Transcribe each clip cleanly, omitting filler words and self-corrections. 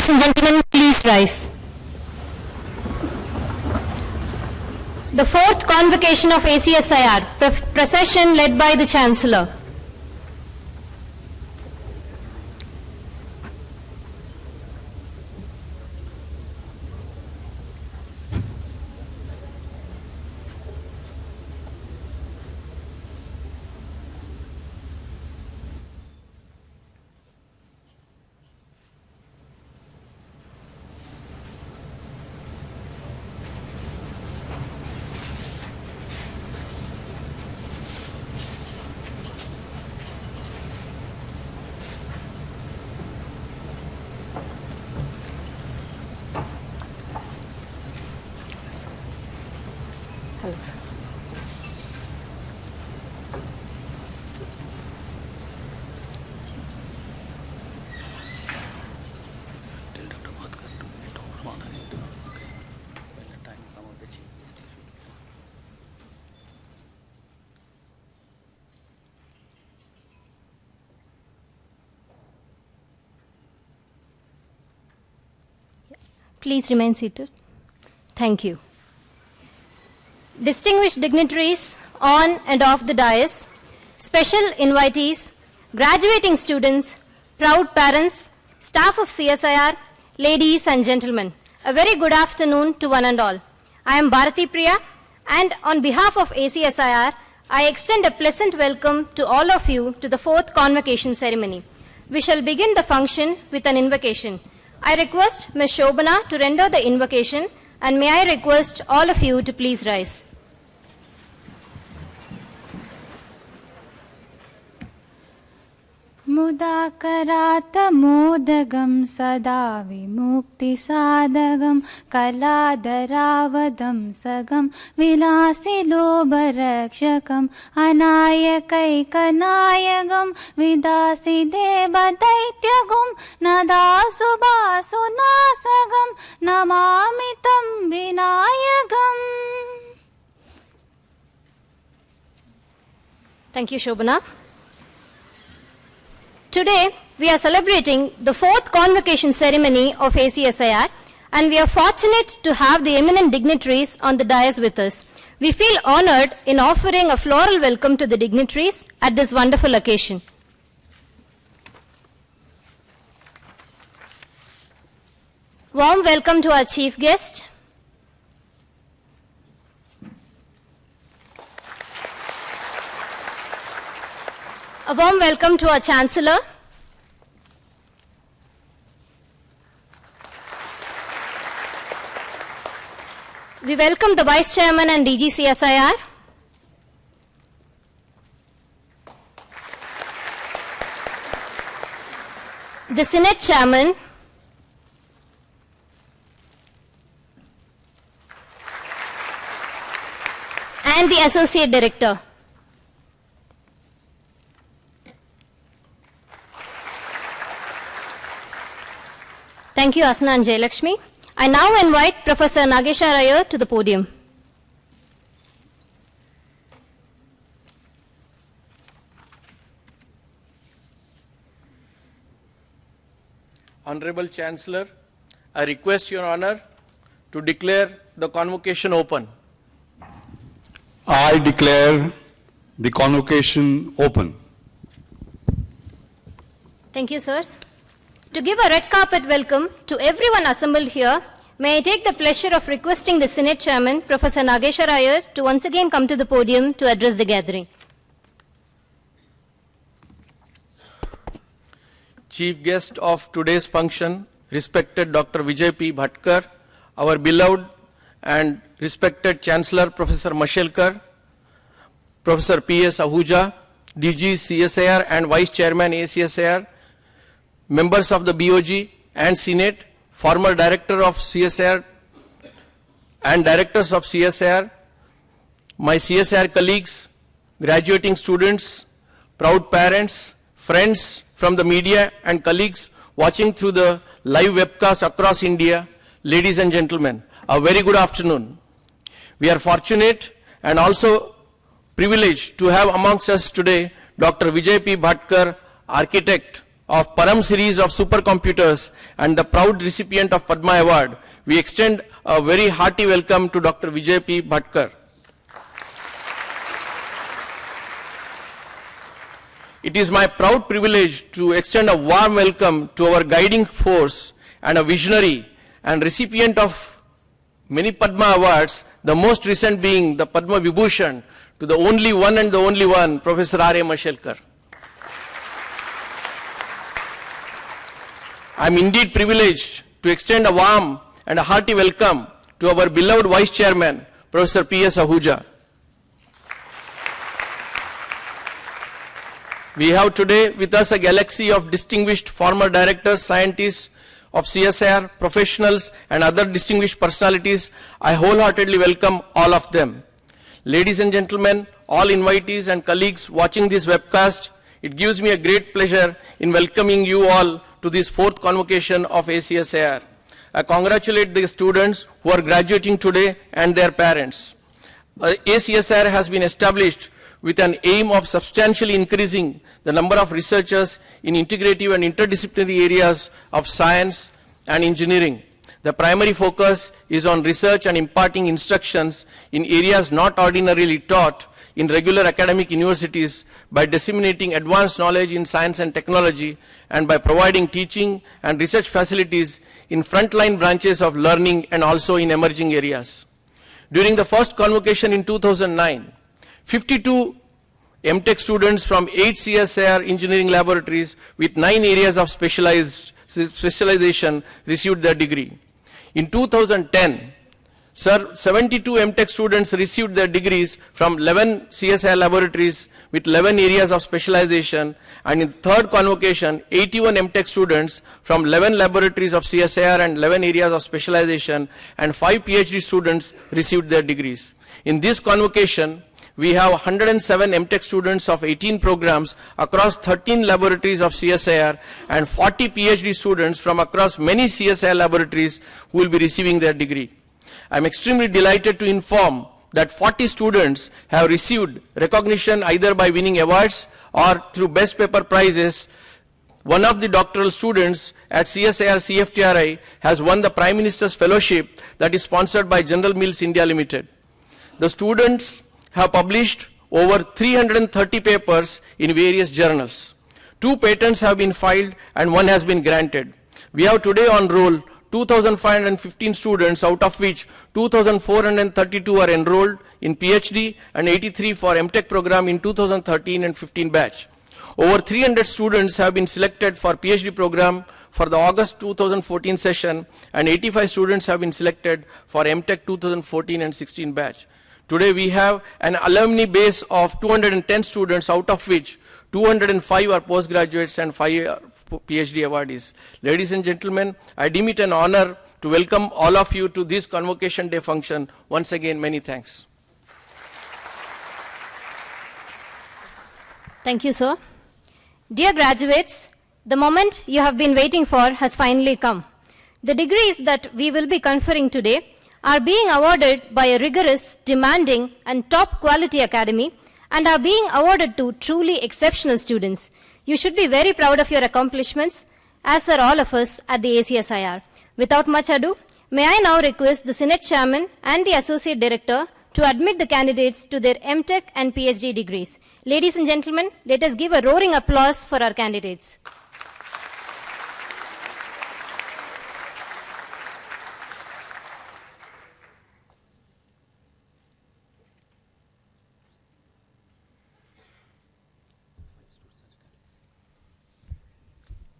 Ladies and gentlemen, please rise. The fourth convocation of AcSIR, procession led by the Chancellor. Please remain seated. Thank you. Distinguished dignitaries on and off the dais, special invitees, graduating students, proud parents, staff of CSIR, ladies and gentlemen, a very good afternoon to one and all. I am Bharati Priya, and on behalf of AcSIR, I extend a pleasant welcome to all of you to the fourth convocation ceremony. We shall begin the function with an invocation. I request Ms. Shobana to render the invocation, and may I request all of you to please rise. मुदाकरातमोदगं सदा विमुक्तिसाधकं कलादरावदं सगं विलासिलोभरक्षकम् अनायकैकनायकं विदासिदेवदैत्यगुं नदासुभासुनासगं नमामि तं विनायकम्. Thank you, Shobana. Today, we are celebrating the fourth convocation ceremony of AcSIR, and we are fortunate to have the eminent dignitaries on the dais with us. We feel honored in offering a floral welcome to the dignitaries at this wonderful occasion. Warm welcome to our chief guest. A warm welcome to our Chancellor. We welcome the Vice Chairman and DG CSIR. The Senate Chairman. And the Associate Director. Thank you, Asna and Jayalakshmi. I now invite Professor Nagesha Iyer to the podium. Honorable Chancellor, I request Your Honor to declare the convocation open. I declare the convocation open. Thank you, sirs. To give a red carpet welcome to everyone assembled here, may I take the pleasure of requesting the Senate Chairman, Professor Nagesha Iyer, to once again come to the podium to address the gathering. Chief guest of today's function, respected Dr. Vijay P. Bhatkar, our beloved and respected Chancellor, Professor Mashelkar, Professor P.S. Ahuja, DG CSIR and Vice Chairman AcSIR, members of the BOG and Senate, former Director of CSIR and Directors of CSIR, my CSIR colleagues, graduating students, proud parents, friends from the media and colleagues watching through the live webcast across India, ladies and gentlemen, a very good afternoon. We are fortunate and also privileged to have amongst us today Dr. Vijay P. Bhatkar, architect of Param series of supercomputers and the proud recipient of Padma Award, we extend a very hearty welcome to Dr. Vijay P. Bhatkar. It is my proud privilege to extend a warm welcome to our guiding force and a visionary and recipient of many Padma Awards, the most recent being the Padma Vibhushan, to the only one and the only one, Professor R.A. Mashelkar. I am indeed privileged to extend a warm and a hearty welcome to our beloved Vice Chairman, Professor P.S. Ahuja. We have today with us a galaxy of distinguished former directors, scientists of CSIR, professionals and other distinguished personalities. I wholeheartedly welcome all of them. Ladies and gentlemen, all invitees and colleagues watching this webcast, it gives me a great pleasure in welcoming you all to this fourth convocation of ACSIR. I congratulate the students who are graduating today and their parents. ACSIR has been established with an aim of substantially increasing the number of researchers in integrative and interdisciplinary areas of science and engineering. The primary focus is on research and imparting instructions in areas not ordinarily taught in regular academic universities by disseminating advanced knowledge in science and technology and by providing teaching and research facilities in frontline branches of learning and also in emerging areas. During the first convocation in 2009, 52 MTech students from 8 CSIR engineering laboratories with 9 areas of specialization received their degree. In 2010, 72 MTech students received their degrees from 11 CSIR laboratories with 11 areas of specialization, and in the third convocation, 81 MTech students from 11 laboratories of CSIR and 11 areas of specialization, and 5 PhD students received their degrees. In this convocation, we have 107 MTech students of 18 programs across 13 laboratories of CSIR and 40 PhD students from across many CSIR laboratories who will be receiving their degree. I am extremely delighted to inform that 40 students have received recognition either by winning awards or through best paper prizes. One of the doctoral students at CSIR CFTRI has won the Prime Minister's Fellowship that is sponsored by General Mills India Limited. The students have published over 330 papers in various journals. 2 patents have been filed and 1 has been granted. We have today on roll 2,515 students, out of which 2,432 are enrolled in PhD and 83 for MTech program in 2013 and 15 batch. Over 300 students have been selected for PhD program for the August 2014 session, and 85 students have been selected for MTech 2014 and 16 batch. Today we have an alumni base of 210 students, out of which 205 are postgraduates and 5 are PhD awardees. Ladies and gentlemen, I deem it an honor to welcome all of you to this Convocation Day function. Once again, many thanks. Thank you, sir. Dear graduates, the moment you have been waiting for has finally come. The degrees that we will be conferring today are being awarded by a rigorous, demanding, and top quality academy and are being awarded to truly exceptional students. You should be very proud of your accomplishments, as are all of us at the ACSIR. Without much ado, may I now request the Senate Chairman and the Associate Director to admit the candidates to their MTech and PhD degrees. Ladies and gentlemen, let us give a roaring applause for our candidates.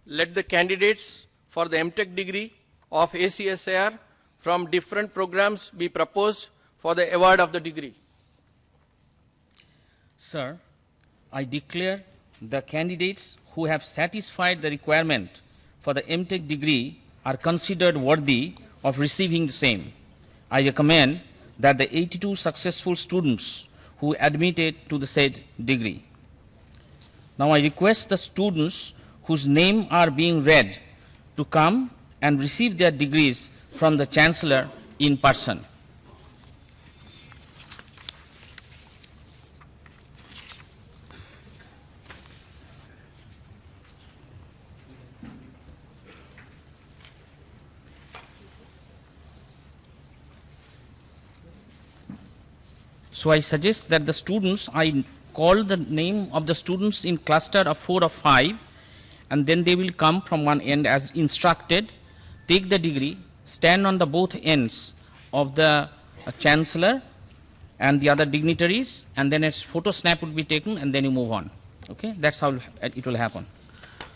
Let the candidates for the MTech degree of ACSIR from different programs be proposed for the award of the degree. Sir, I declare the candidates who have satisfied the requirement for the MTech degree are considered worthy of receiving the same. I recommend that the 82 successful students who admitted to the said degree. Now I request the students whose names are being read to come and receive their degrees from the Chancellor in person. So I suggest that the students, I call the name of the students in cluster of 4 or 5, and then they will come from one end as instructed, take the degree, stand on the both ends of the chancellor and the other dignitaries, and then a photo snap would be taken, and then you move on. Okay, that's how it will happen.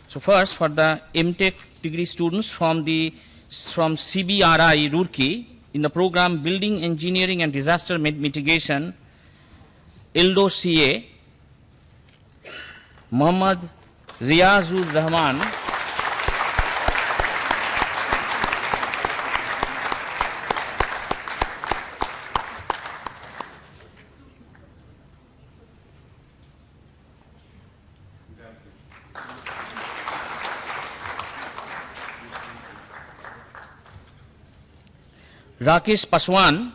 So first, for the MTech degree students from CBRI Roorkee in the program Building Engineering and Disaster Mitigation, ILDO CA, Muhammad Riyazur Rahman, Rakesh Paswan,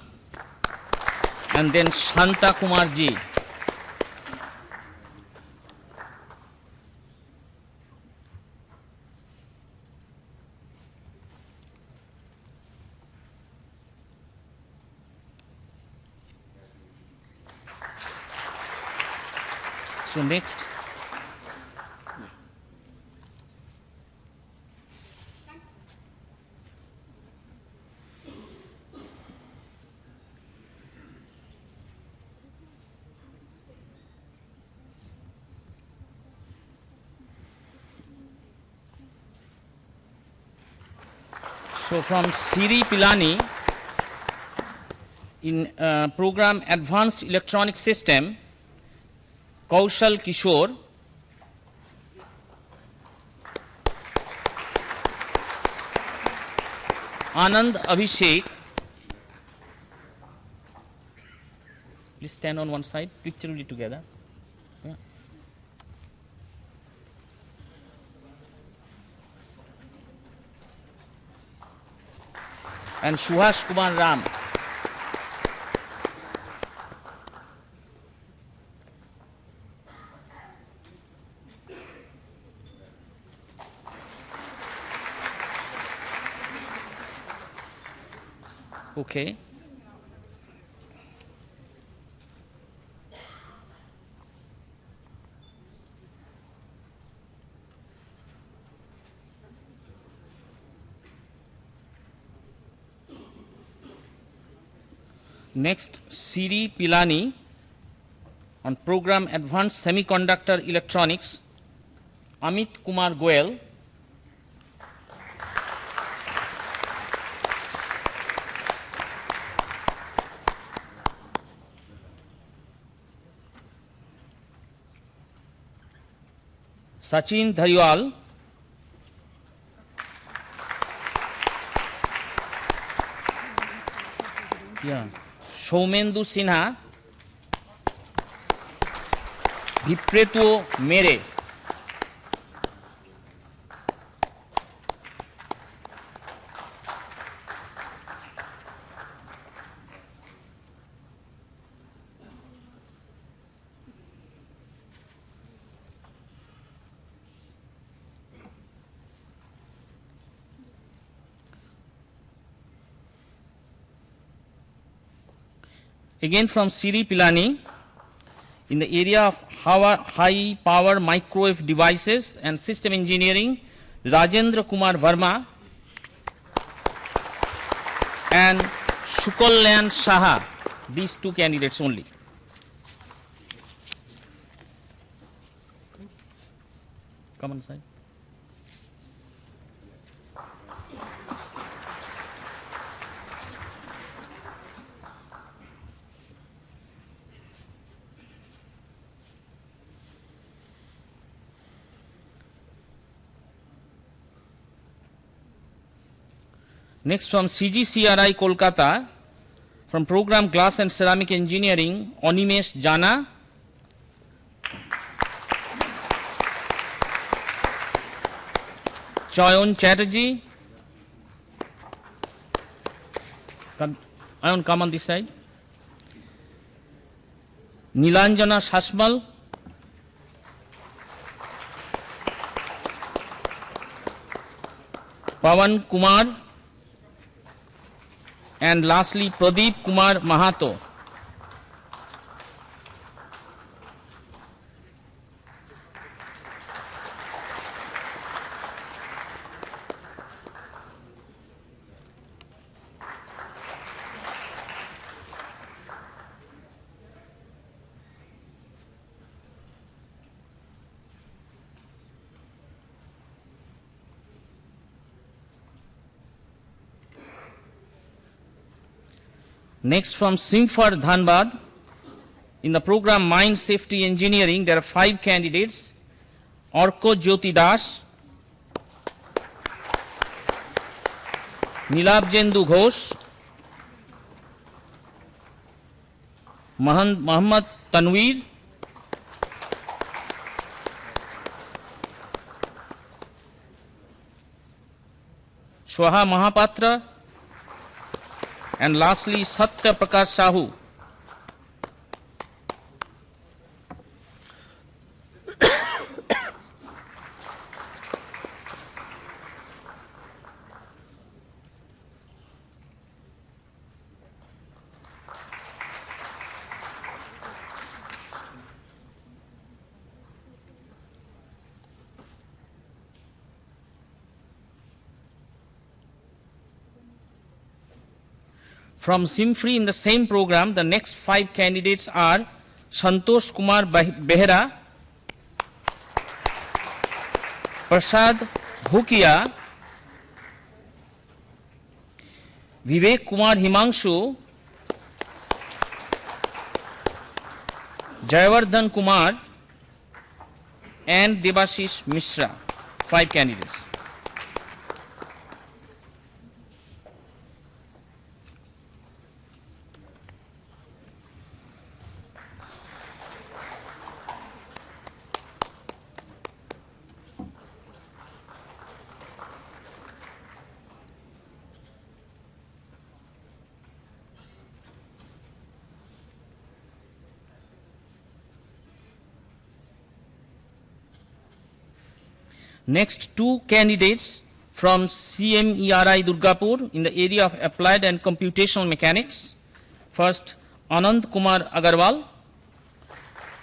and then Shanta Kumar ji. So next, so from Siri Pilani in program Advanced Electronic System, Kaushal Kishore, Anand Abhishek, please stand on one side, picture will be together. Yeah. And Suhash Kumar Ram. Okay. Next, Siri Pilani on program Advanced Semiconductor Electronics, Amit Kumar Goel, Sachin Dhariwal, yeah, Shaumendu Sinha, Vipretu Mere, again from Siri Pilani in the area of high power microwave devices and system engineering, Rajendra Kumar Verma and Sukalyan Saha, these two candidates only. Come on side. Next from CGCRI Kolkata, from program Glass and Ceramic Engineering, Animesh Jana, Chayon Chatterjee, come on this side, Nilanjana Shashmal, Pawan Kumar, and lastly Pradeep Kumar Mahato. Next from Simfar Dhanbad, in the program Mine Safety Engineering, there are 5 candidates. Orko Jyoti Das, Nilabjendu Ghosh, Muhammad Tanveer, Shwaha Mahapatra, and lastly Satya Prakash Sahu. From SIMFRI in the same program, the next 5 candidates are Santosh Kumar Behera, Prasad Hukia, Vivek Kumar Himangshu, Jayavardhan Kumar, and Debashish Mishra. 5 candidates. Next, 2 candidates from CMERI Durgapur in the area of Applied and Computational Mechanics. First, Anand Kumar Agarwal,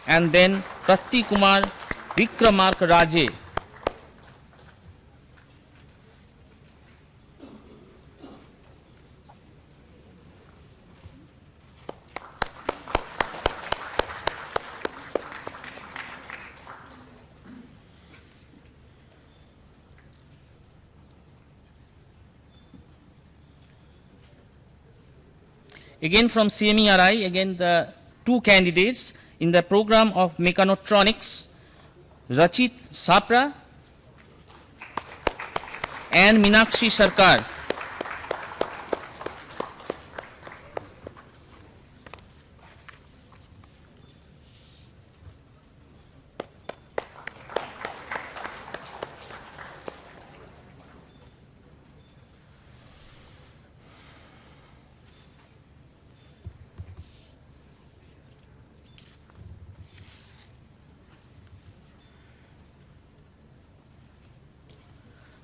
and then Prati Kumar Vikramark Raje. Again from CMERI, again the 2 candidates in the program of Mechanotronics, Rachit Sapra and Minakshi Sarkar.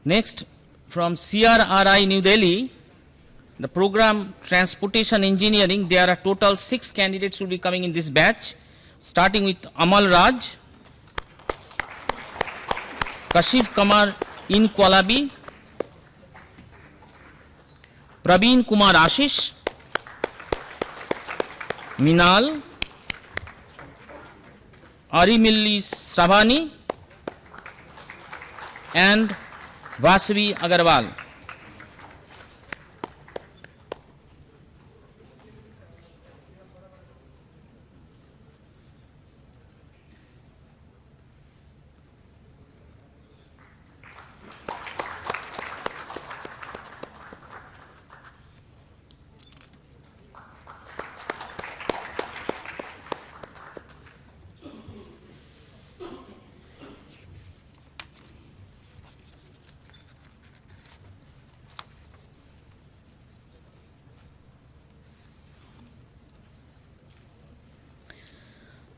Next, from CRRI New Delhi, the program Transportation Engineering, there are total 6 candidates will be coming in this batch, starting with Amal Raj, Kashif Kamar Inkwalabi, Praveen Kumar Ashish, Minal, Arimilli Savani, and Vasavi Agarwal.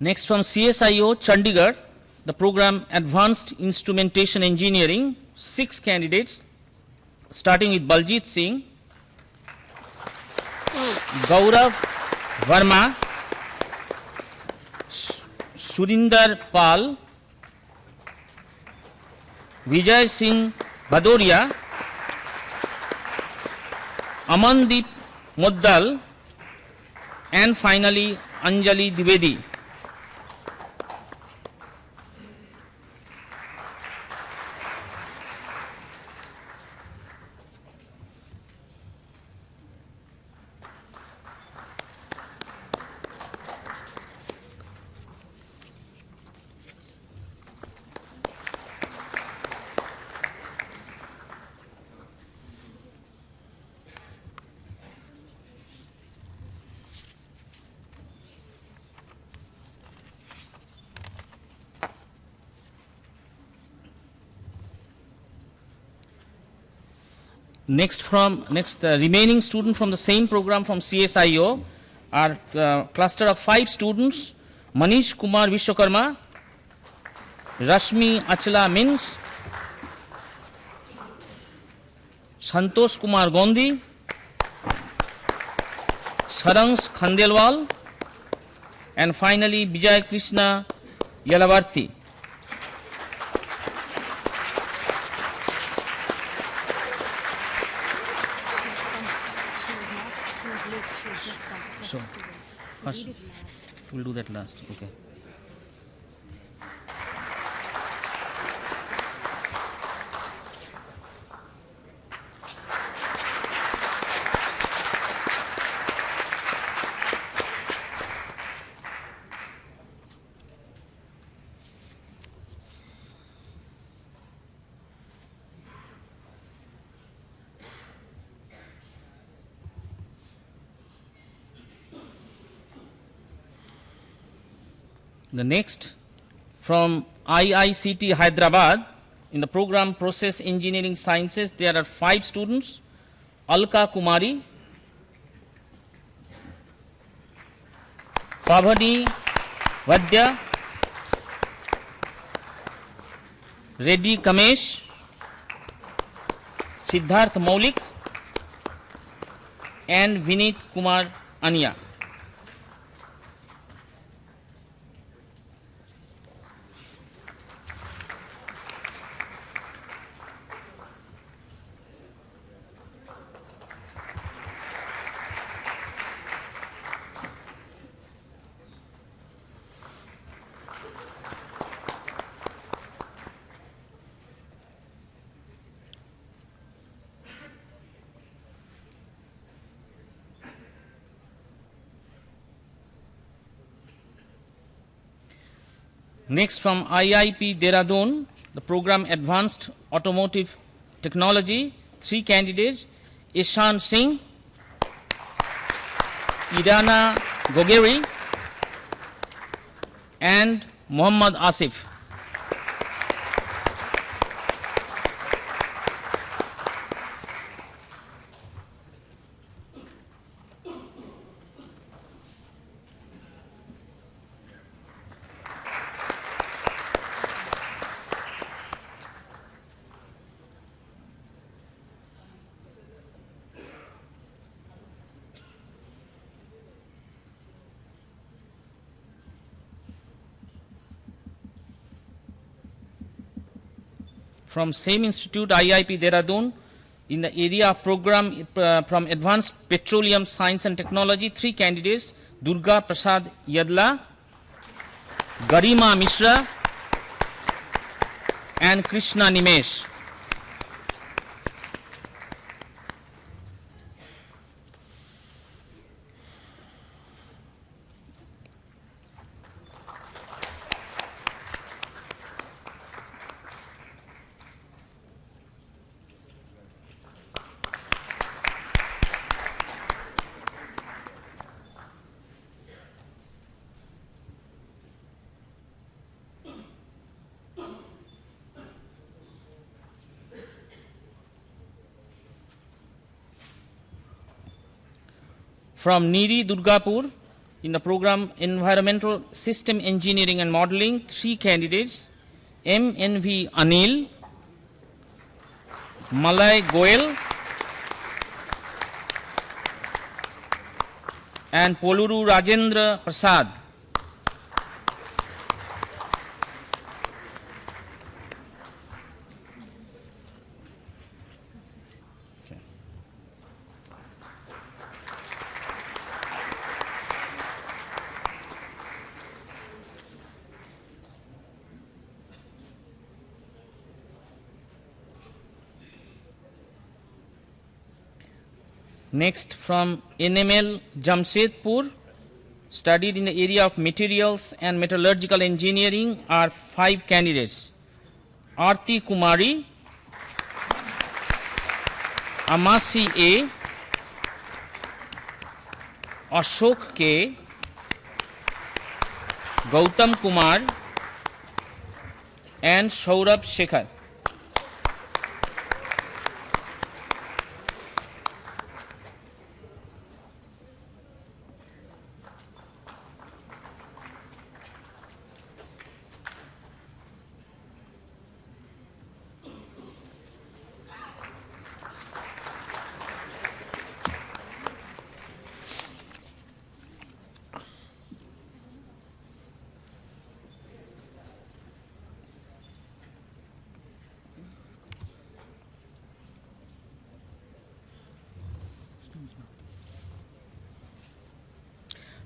Next, from CSIO Chandigarh, the program Advanced Instrumentation Engineering, 6 candidates, starting with Baljit Singh, Gaurav Verma, Surinder Pal, Vijay Singh Bhadoria, Amandeep Moddal, and finally Anjali Dwivedi. The remaining student from the same program from CSIO are cluster of 5 students: Manish Kumar Vishwakarma, Rashmi Achla Mins, Santosh Kumar Gondi, Sarangs Khandelwal, and finally Vijay Krishna Yalavarthi. So, first, we'll do that last. Okay. The next, from IICT Hyderabad, in the program Process Engineering Sciences, there are 5 students: Alka Kumari, Pavani Vadya, Reddy Kamesh, Siddharth Maulik, and Vinit Kumar Anya. Next, from IIP Dehradun, the program Advanced Automotive Technology, 3 candidates: Ishan Singh, Irana Gogeri, and Muhammad Asif. From same institute, IIP Dehradun, in the area of program from Advanced Petroleum Science and Technology, 3 candidates: Durga Prasad Yadla, Garima Mishra, and Krishna Nimesh. From Niri Durgapur, in the program Environmental System Engineering and Modeling, 3 candidates: MNV Anil, Malay Goel, and Poluru Rajendra Prasad. Next, from NML Jamshedpur, studied in the area of materials and metallurgical engineering, are 5 candidates: Arti Kumari, Amasi A, Ashok K, Gautam Kumar, and Saurabh Shekhar.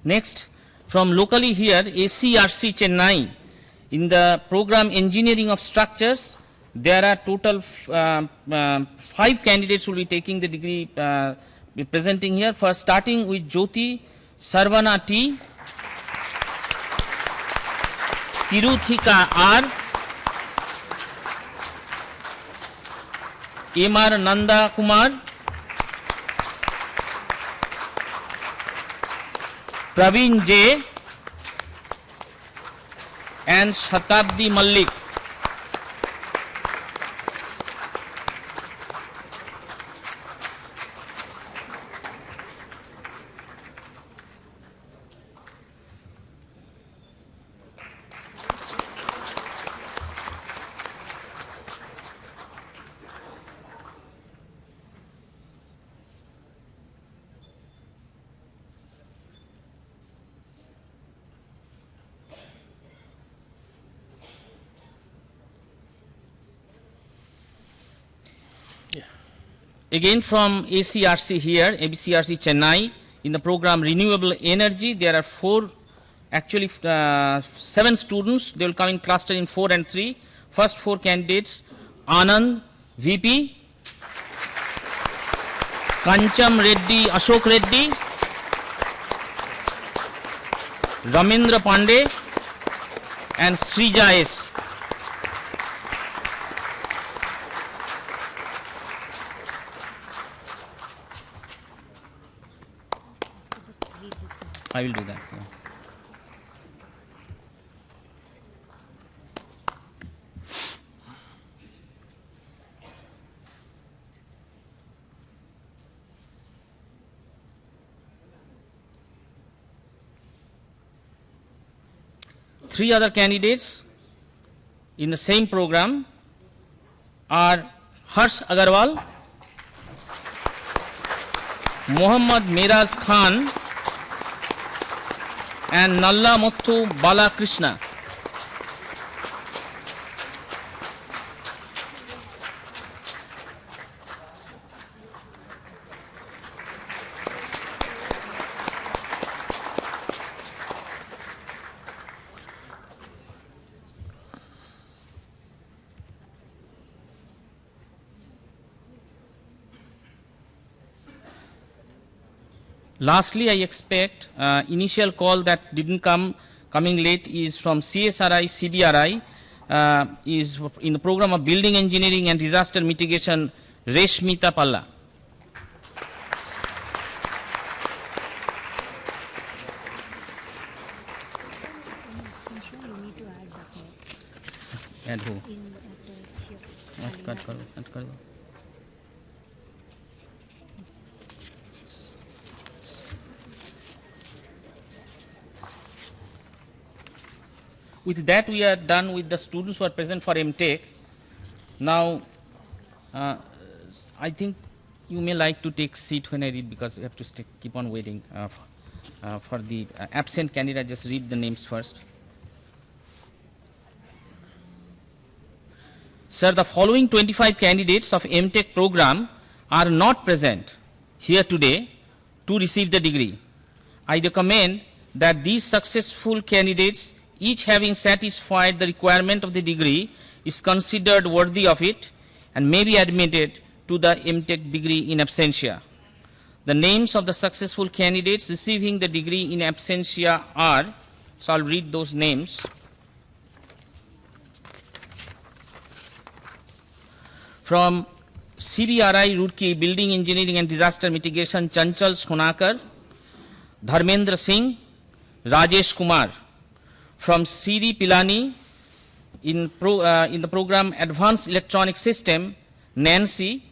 Next, from locally here, AcRC Chennai, in the program Engineering of Structures, there are total 5 candidates will be taking the degree be presenting here. First, starting with Jyoti Sarvana T, Kiruthika R, M.R. Nanda Kumar, Praveen J, and Shatabdi Malik. Again from AcRC here, ABCRC Chennai, in the program Renewable Energy, there are 7 students. They will come in cluster in 4 and 3. First 4 candidates, Anand, VP, Kancham Reddy, Ashok Reddy, Ramendra Pandey, and Srija S. I will do that. Yeah. Three other candidates in the same program are Harsh Agarwal, Muhammad Miraz Khan, and Nalla Muthu Balakrishna. Lastly, I expect initial call that didn't coming late is from CSRI, CDRI, is in the program of Building Engineering and Disaster Mitigation, Reshmita Palla. Add who? Cut karo. With that, we are done with the students who are present for MTech. Now, I think you may like to take seat when I read, because we have to keep on waiting for the absent candidate. Just read the names first. Sir, the following 25 candidates of MTech program are not present here today to receive the degree. I recommend that these successful candidates, each having satisfied the requirement of the degree, is considered worthy of it and may be admitted to the MTech degree in absentia. The names of the successful candidates receiving the degree in absentia are, so I'll read those names. From CDRI Roorkee, Building Engineering and Disaster Mitigation, Chanchal Sonakar, Dharmendra Singh, Rajesh Kumar. From CD Pilani, in the program Advanced Electronic System, Nancy,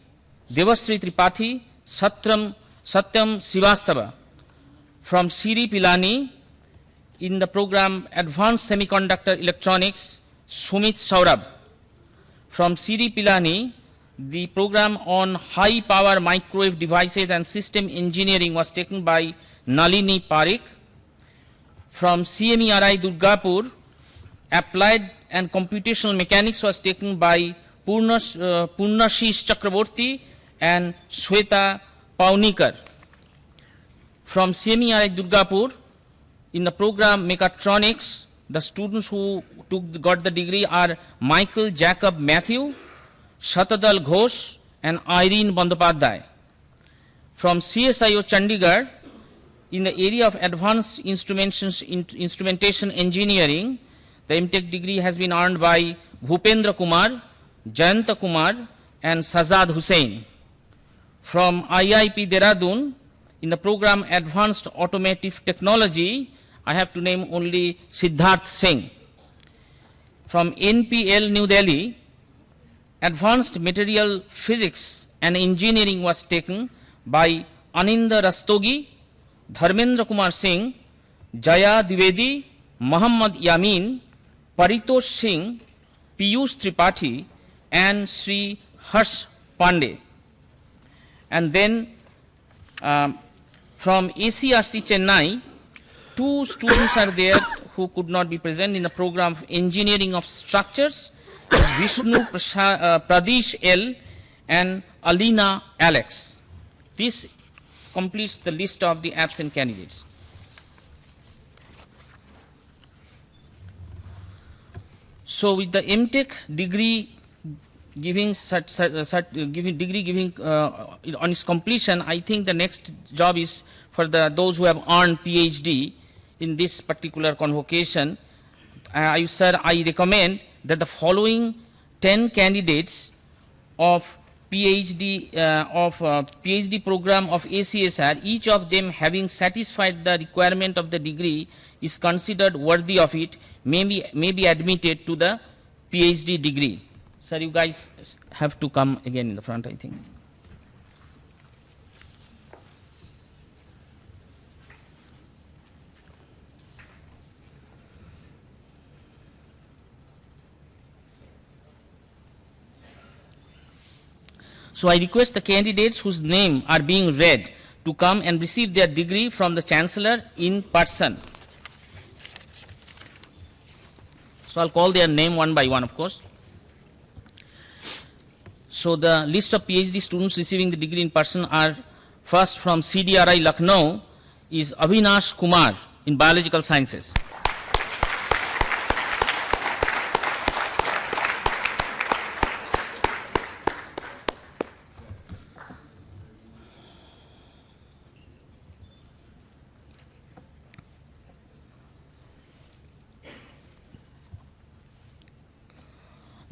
Devasri Tripathi, Satyam Srivastava. From CD Pilani, in the program Advanced Semiconductor Electronics, Sumit Saurabh. From CD Pilani, the program on high power microwave devices and system engineering was taken by Nalini Parikh. From CMERI Durgapur, applied and computational mechanics was taken by Purnashish Chakraborty and Shweta Paunikar. From CMEI Durgapur, in the program Mechatronics, the students who got the degree are Michael Jacob Matthew, Shatadal Ghosh, and Irene Bandopadhyay. From CSIO Chandigarh, in the area of advanced instrumentation engineering, the MTech degree has been earned by Bhupendra Kumar, Jayanta Kumar, and Sajad Hussain. From IIP Dehradun, in the program Advanced Automotive Technology, I have to name only Siddharth Singh. From NPL New Delhi, Advanced Material Physics and Engineering was taken by Aninda Rastogi, Dharmendra Kumar Singh, Jaya Dwivedi, Muhammad Yamin, Paritosh Singh, Piyush Tripathi, and Sri Harsh Pandey. And then from AcRC Chennai, 2 students are there who could not be present in the program of Engineering of Structures, Vishnu Pradesh L and Alina Alex. This completes the list of the absent candidates. So with the MTech degree giving on its completion, I think the next job is for those who have earned PhD in this particular convocation. I recommend that the following 10 candidates of PhD PhD program of AcSIR, each of them having satisfied the requirement of the degree, is considered worthy of it, may be admitted to the PhD degree. Sir, you guys have to come again in the front, I think. So I request the candidates whose names are being read to come and receive their degree from the Chancellor in person. So I'll call their name one by one, of course. So the list of PhD students receiving the degree in person are: first from CDRI Lucknow is Avinash Kumar in Biological Sciences.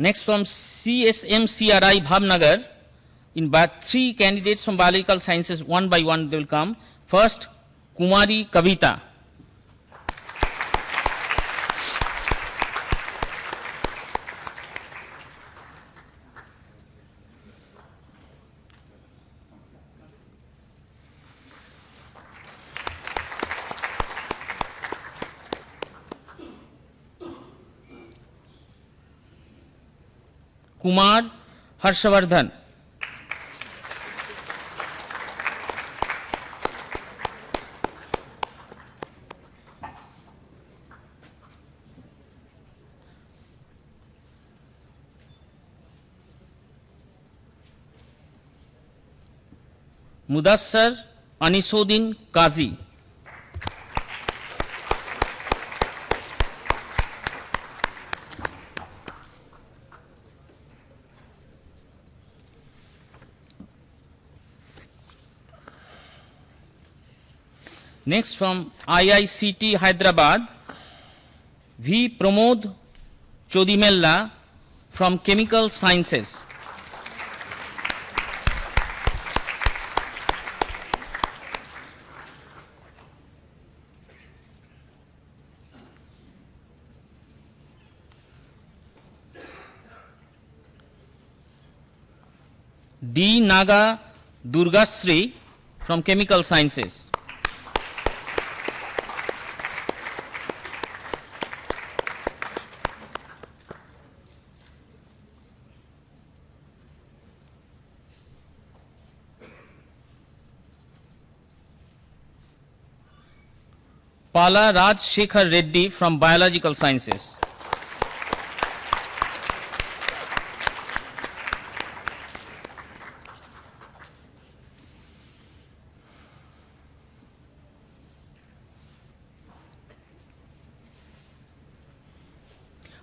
Next from CSMCRI Bhavnagar, in 3 candidates from Biological Sciences, one by one they will come. First, Kumari Kavita. Kumar Harshavardhan. Mudassar Anisodin Kazi. Next from IICT Hyderabad, V. Pramod Chodimella from Chemical Sciences. D. Naga Durgasri from Chemical Sciences. Pala Raj Shekhar Reddy from Biological Sciences.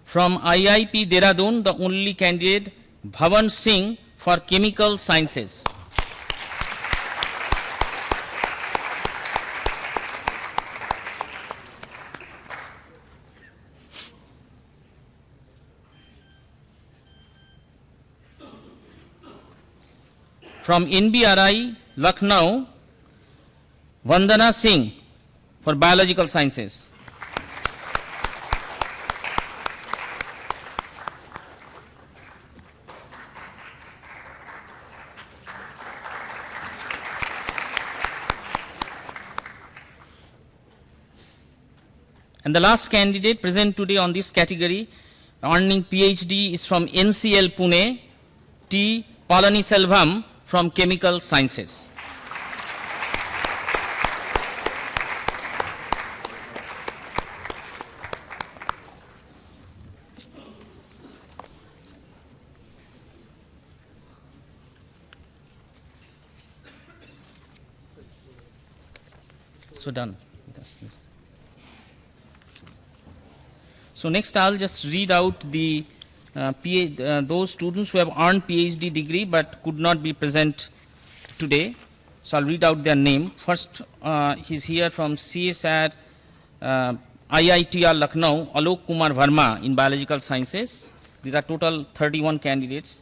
From IIP Dehradun, the only candidate Bhavan Singh for Chemical Sciences. From NBRI, Lucknow, Vandana Singh for Biological Sciences. And the last candidate present today on this category, earning PhD, is from NCL Pune, T. Palaniselvam from Chemical Sciences. So done. So next I'll just read out the those students who have earned PhD degree but could not be present today. So I'll read out their name. First, he's here from CSIR IITR Lucknow, Alok Kumar Verma in Biological Sciences. These are total 31 candidates.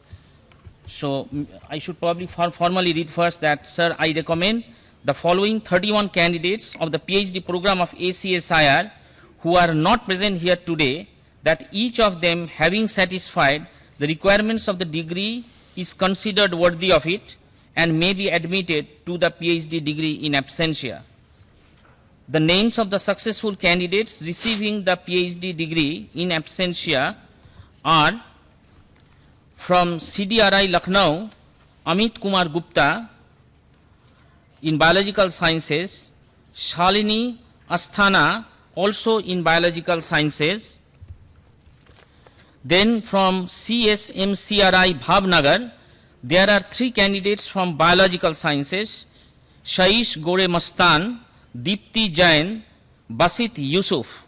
So I should probably formally read first that, sir, I recommend the following 31 candidates of the PhD program of AcSIR who are not present here today, that each of them, having satisfied the requirements of the degree, is considered worthy of it and may be admitted to the PhD degree in absentia. The names of the successful candidates receiving the PhD degree in absentia are: from CDRI Lucknow, Amit Kumar Gupta in Biological Sciences, Shalini Asthana also in Biological Sciences. Then from CSMCRI Bhavnagar, there are 3 candidates from Biological Sciences: Shaish Gore Mastan, Deepti Jain, Basit Yusuf.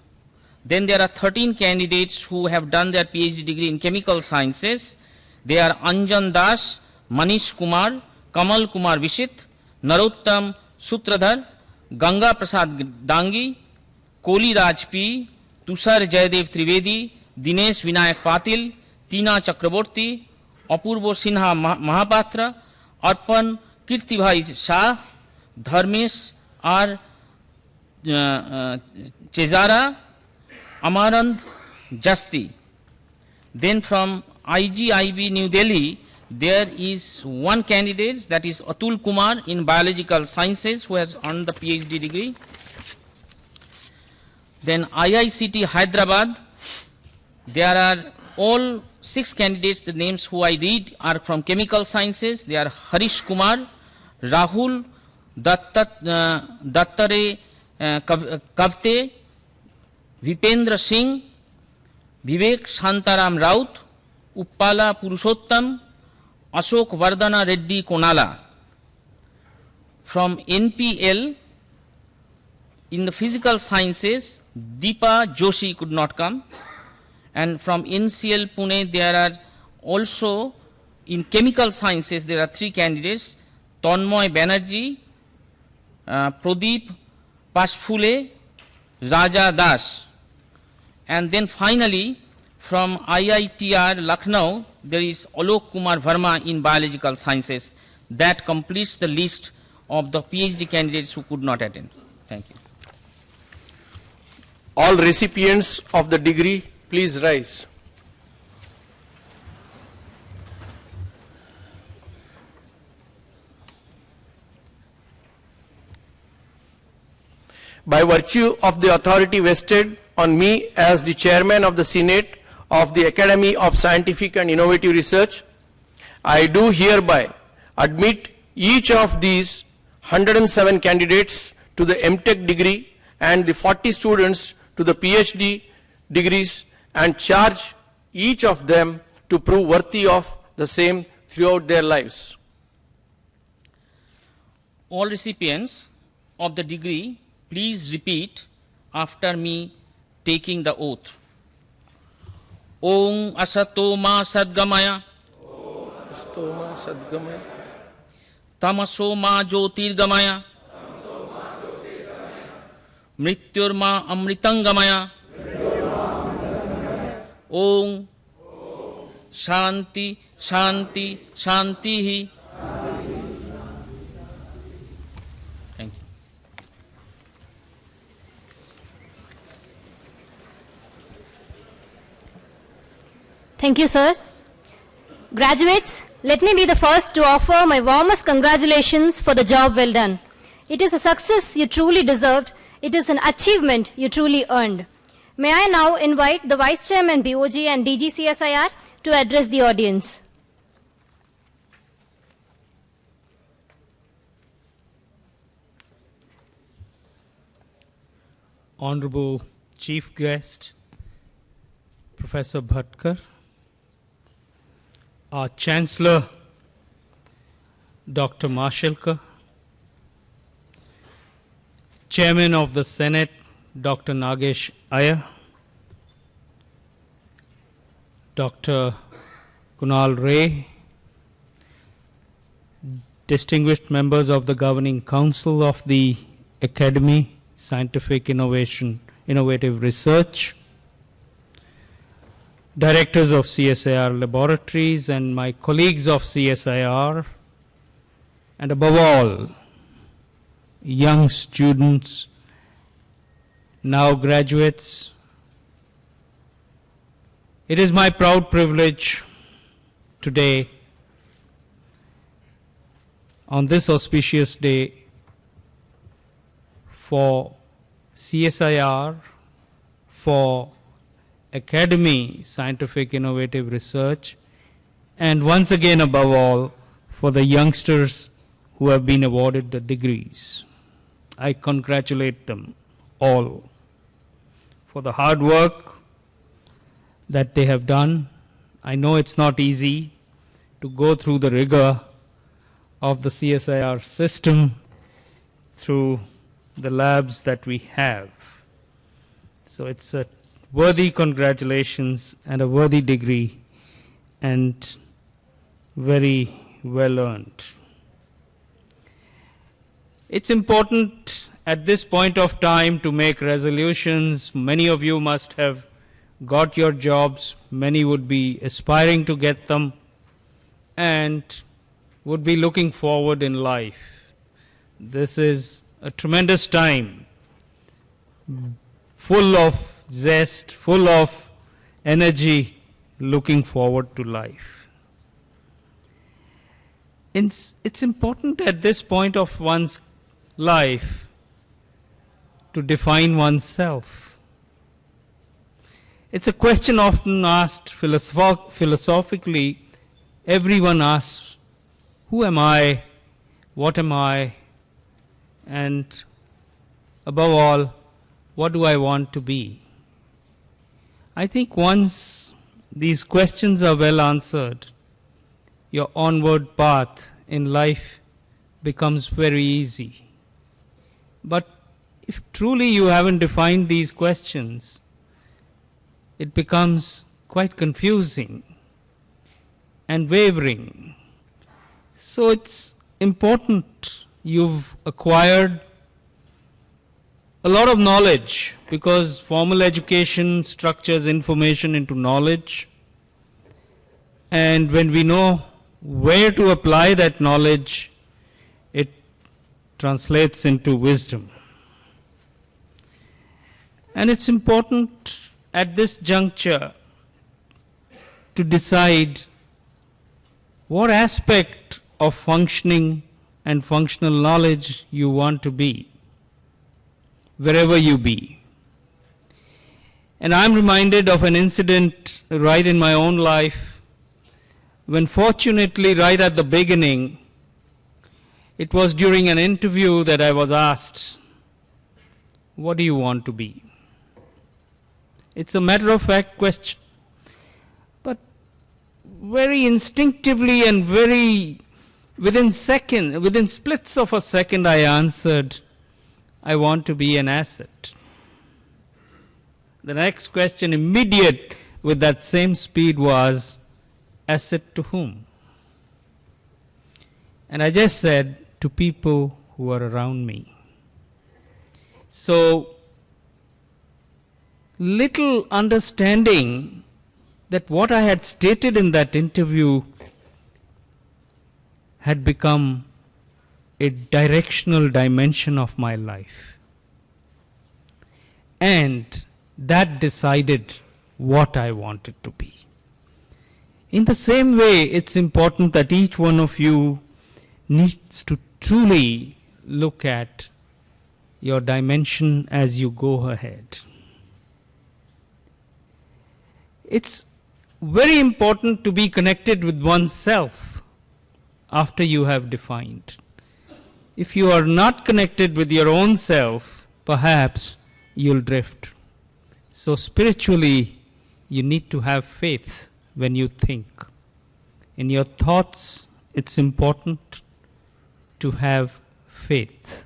Then there are 13 candidates who have done their PhD degree in Chemical Sciences. They are Anjan Das, Manish Kumar, Kamal Kumar Vishit, Narottam Sutradhar, Ganga Prasad Dangi, Koli Raj P, Tushar Jayadev Trivedi, Dinesh Vinayak Patil, Tina Chakraborty, Apurvo Sinha Mahapatra, Arpan Kirtibhai Shah, Dharmesh R. Chezara, Amarand Jasti. Then from IGIB New Delhi, there is 1 candidate, that is Atul Kumar in Biological Sciences, who has earned the PhD degree. Then IICT Hyderabad, there are all 6 candidates. The names who I read are from Chemical Sciences. They are Harish Kumar, Rahul Dattare Kavte, Vipendra Singh, Vivek Shantaram Raut, Uppala Purushottam, Ashok Vardhana Reddy Konala. From NPL, in the Physical Sciences, Deepa Joshi could not come. And from NCL Pune, there are also, in Chemical Sciences, there are 3 candidates: Tanmoy Banerjee, Pradeep Pashphule, Raja Das. And then finally, from IITR Lucknow, there is Alok Kumar Verma in Biological Sciences. That completes the list of the PhD candidates who could not attend. Thank you. All recipients of the degree, please rise. By virtue of the authority vested on me as the chairman of the Senate of the Academy of Scientific and Innovative Research, I do hereby admit each of these 107 candidates to the MTech degree and the 40 students to the PhD degrees, and charge each of them to prove worthy of the same throughout their lives. All recipients of the degree, please repeat after me, taking the oath. Om Asatoma Sadgamaya. Stoma Sadgamaya. Tamasoma Jyotirgamaya. Mrityurma Amritangamaya. Om Shanti Shanti Shantihi. Thank you. Thank you, sir. Graduates, let me be the first to offer my warmest congratulations for the job well done. It is a success you truly deserved. It is an achievement you truly earned. May I now invite the Vice Chairman BOG and DG CSIR to address the audience. Honorable Chief Guest, Professor Bhatkar, our Chancellor, Dr. Mashelkar, Chairman of the Senate, Dr. Nagesh Iyer, Dr. Kunal Ray, distinguished members of the Governing Council of the Academy, Scientific Innovative Research, directors of CSIR laboratories and my colleagues of CSIR, and above all, young students, now graduates. It is my proud privilege today, on this auspicious day, for CSIR, for Academy, Scientific Innovative Research, and once again above all, for the youngsters who have been awarded the degrees. I congratulate them all for the hard work that they have done. I know it's not easy to go through the rigor of the CSIR system through the labs that we have. So it's a worthy congratulations and a worthy degree, and very well earned. It's important at this point of time to make resolutions. Many of you must have got your jobs, many would be aspiring to get them, and would be looking forward in life. This is a tremendous time, full of zest, full of energy, looking forward to life. It's important at this point of one's life to define oneself. It's a question often asked philosophically. Everyone asks, who am I? What am I? And above all, what do I want to be? I think once these questions are well answered, your onward path in life becomes very easy. But if truly you haven't defined these questions, it becomes quite confusing and wavering. So it's important you've acquired a lot of knowledge, because formal education structures information into knowledge. And when we know where to apply that knowledge, it translates into wisdom. And it's important at this juncture to decide what aspect of functioning and functional knowledge you want to be, wherever you be. And I'm reminded of an incident right in my own life, when fortunately right at the beginning, it was during an interview that I was asked, what do you want to be? It's a matter-of-fact question, but very instinctively and very within splits of a second, I answered, I want to be an asset. The next question, immediate with that same speed was, asset to whom? And I just said, to people who were around me. So, little understanding that what I had stated in that interview had become a directional dimension of my life. And that decided what I wanted to be. In the same way, it's important that each one of you needs to truly look at your dimension as you go ahead. It's very important to be connected with oneself after you have defined. If you are not connected with your own self, perhaps you'll drift. So spiritually, you need to have faith when you think. In your thoughts, it's important to have faith.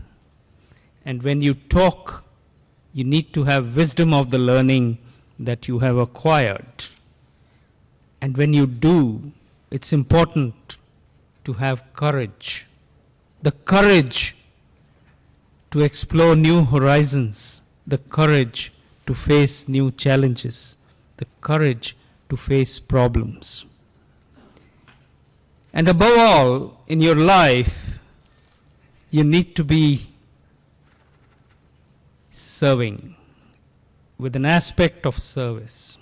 And when you talk, you need to have wisdom of the learning that you have acquired. And when you do, it's important to have courage. The courage to explore new horizons, the courage to face new challenges, the courage to face problems. And above all, in your life, you need to be serving with an aspect of service.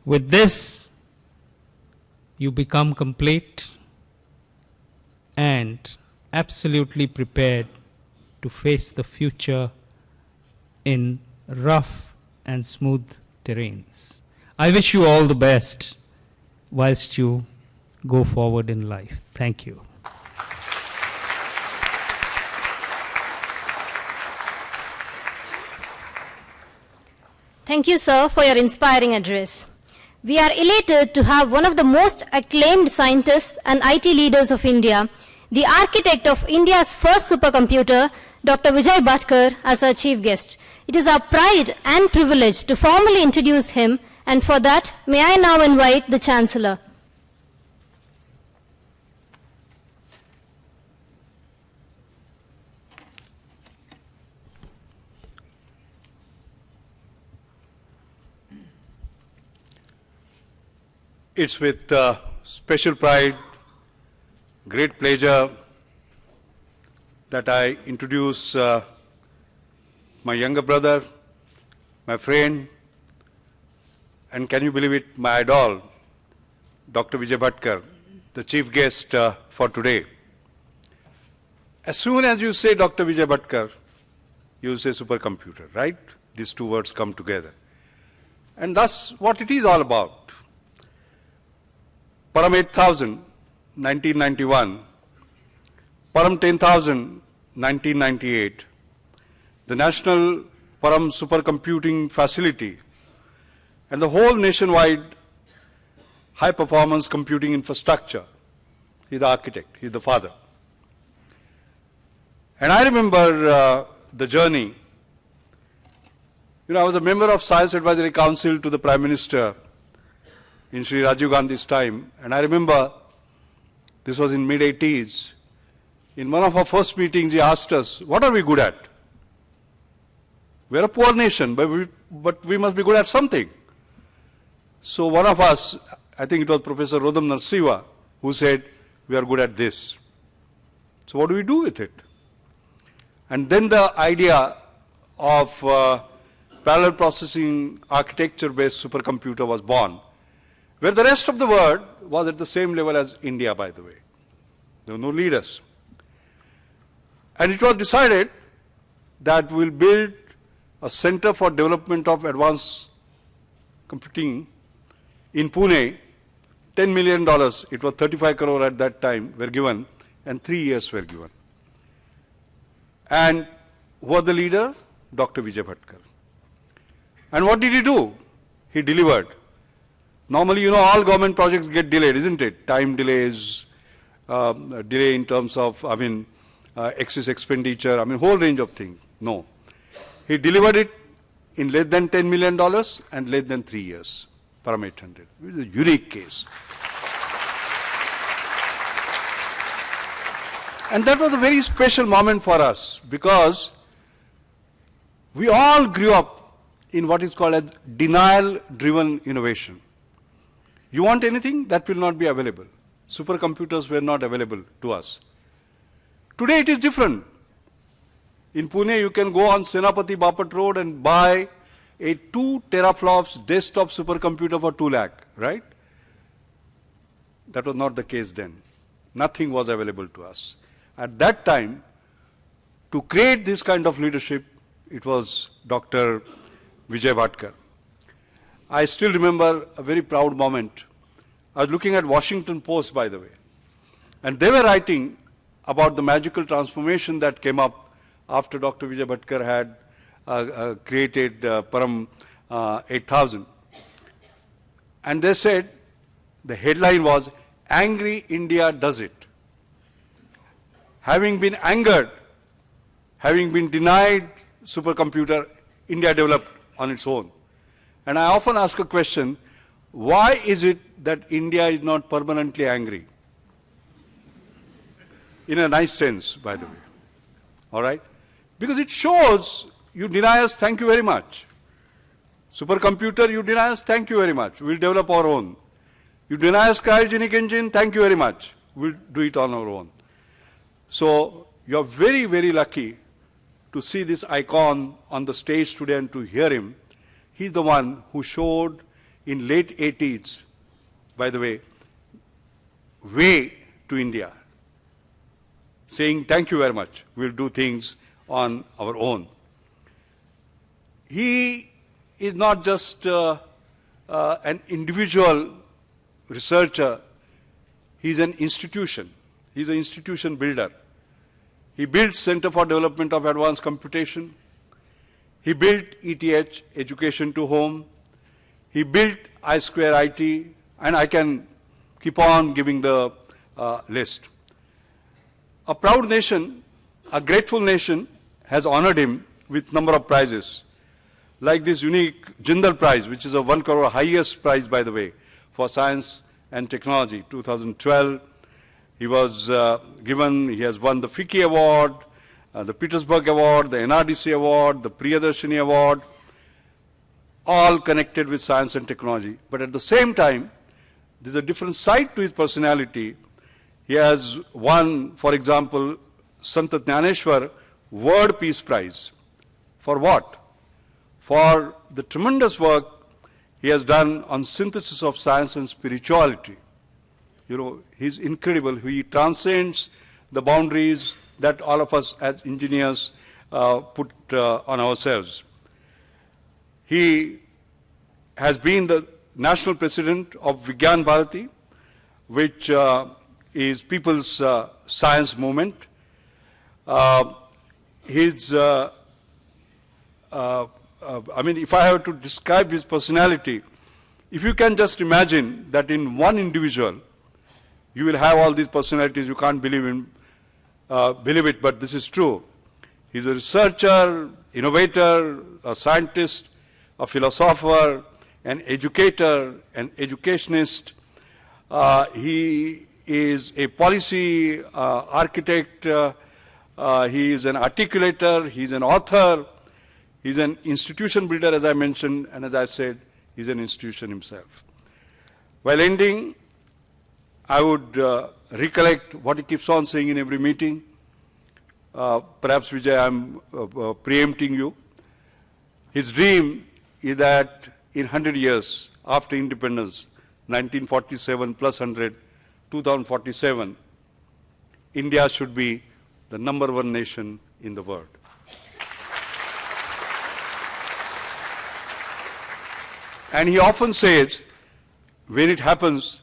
With this, you become complete and absolutely prepared to face the future in rough and smooth terrains. I wish you all the best whilst you go forward in life. Thank you. Thank you, sir, for your inspiring address. We are elated to have one of the most acclaimed scientists and IT leaders of India, the architect of India's first supercomputer, Dr. Vijay Bhatkar, as our chief guest. It is our pride and privilege to formally introduce him, and for that, may I now invite the Chancellor. It's with special pride, great pleasure that I introduce my younger brother, my friend, and can you believe it, my idol, Dr. Vijay Bhatkar, the chief guest for today. As soon as you say Dr. Vijay Bhatkar, you say supercomputer, right? These two words come together. And that's what it is all about. Param 8000, 1991, Param 10,000, 1998, the National Param Supercomputing Facility, and the whole nationwide high-performance computing infrastructure. He's the architect, he's the father. And I remember the journey. You know, I was a member of Science Advisory Council to the Prime Minister in Sri Rajiv Gandhi's time, and I remember this was in mid-80s. In one of our first meetings, he asked us, what are we good at? We're a poor nation, but we must be good at something. So one of us, I think it was Professor Rodam Narsiva, who said, we are good at this. So what do we do with it? And then the idea of parallel processing architecture-based supercomputer was born, where the rest of the world was at the same level as India, by the way. There were no leaders. And it was decided that we'll build a center for development of advanced computing in Pune. $10 million, it was 35 crore at that time, were given, and 3 years were given. And who was the leader? Dr. Vijay Bhatkar. And what did he do? He delivered. Normally, you know, all government projects get delayed, isn't it? Time delays, delay in terms of, excess expenditure, whole range of things. No. He delivered it in less than $10 million and less than 3 years, Param 800. It is a unique case. And that was a very special moment for us because we all grew up in what is called as denial-driven innovation. You want anything, that will not be available. Supercomputers were not available to us. Today it is different. In Pune, you can go on Senapati Bapat Road and buy a 2 teraflops desktop supercomputer for 2 lakh, right? That was not the case then. Nothing was available to us. At that time, to create this kind of leadership, it was Dr. Vijay Bhatkar. I still remember a very proud moment. I was looking at Washington Post, by the way, and they were writing about the magical transformation that came up after Dr. Vijay Bhatkar had created Param 8000. And they said, the headline was, "Angry India Does It." Having been angered, having been denied supercomputer, India developed on its own. And I often ask a question, why is it that India is not permanently angry? In a nice sense, by the way. All right? Because it shows you deny us, thank you very much. Supercomputer, you deny us, thank you very much. We'll develop our own. You deny us cryogenic engine, thank you very much. We'll do it on our own. So you're very, very lucky to see this icon on the stage today and to hear him. He's the one who showed in late 80s, by the way to India, saying thank you very much, we'll do things on our own. He is not just an individual researcher, he's an institution. He's an institution builder. He built Center for Development of Advanced Computation. He built ETH, Education to Home. He built AcSIR IT, and I can keep on giving the list. A proud nation, a grateful nation, has honored him with number of prizes, like this unique Jindal Prize, which is a 1 crore highest prize, by the way, for science and technology, 2012. He was he has won the FICCI Award, the Petersburg Award, the NRDC Award, the Priyadarshini Award, all connected with science and technology. But at the same time, there's a different side to his personality. He has won, for example, Sant Jnaneshwar Word Peace Prize. For what? For the tremendous work he has done on synthesis of science and spirituality. You know, he's incredible. He transcends the boundaries that all of us as engineers put on ourselves. He has been the national president of Vigyan Bharati, which is people's science movement. I mean, if I have to describe his personality, if you can just imagine that in one individual, you will have all these personalities, you can't believe it, but this is true. He's a researcher, innovator, a scientist, a philosopher, an educator, an educationist. He is a policy architect. He is an articulator. He's an author. He's an institution builder, as I mentioned, and as I said, he's an institution himself. While ending, I would recollect what he keeps on saying in every meeting. Perhaps, Vijay, I'm preempting you. His dream is that in 100 years after independence, 1947 plus 100, 2047, India should be the #1 nation in the world. And he often says, when it happens,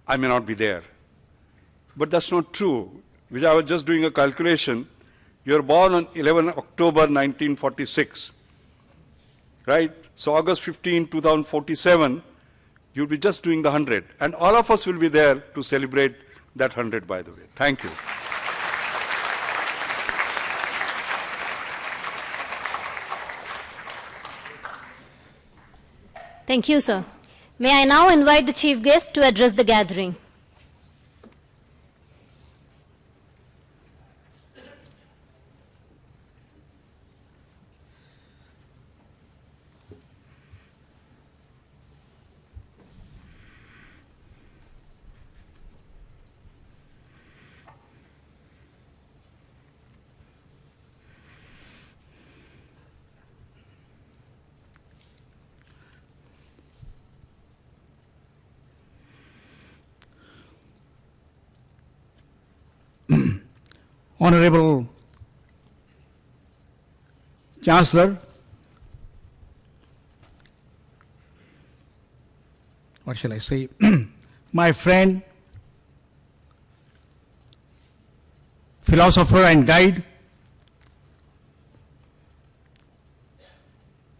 I may not be there. But that's not true. Which I was just doing a calculation. You were born on 11 October 1946, right? So August 15, 2047, you'll be just doing the 100. And all of us will be there to celebrate that 100, by the way. Thank you. Thank you, sir. May I now invite the chief guest to address the gathering. Honorable Chancellor, what shall I say, my friend, philosopher and guide,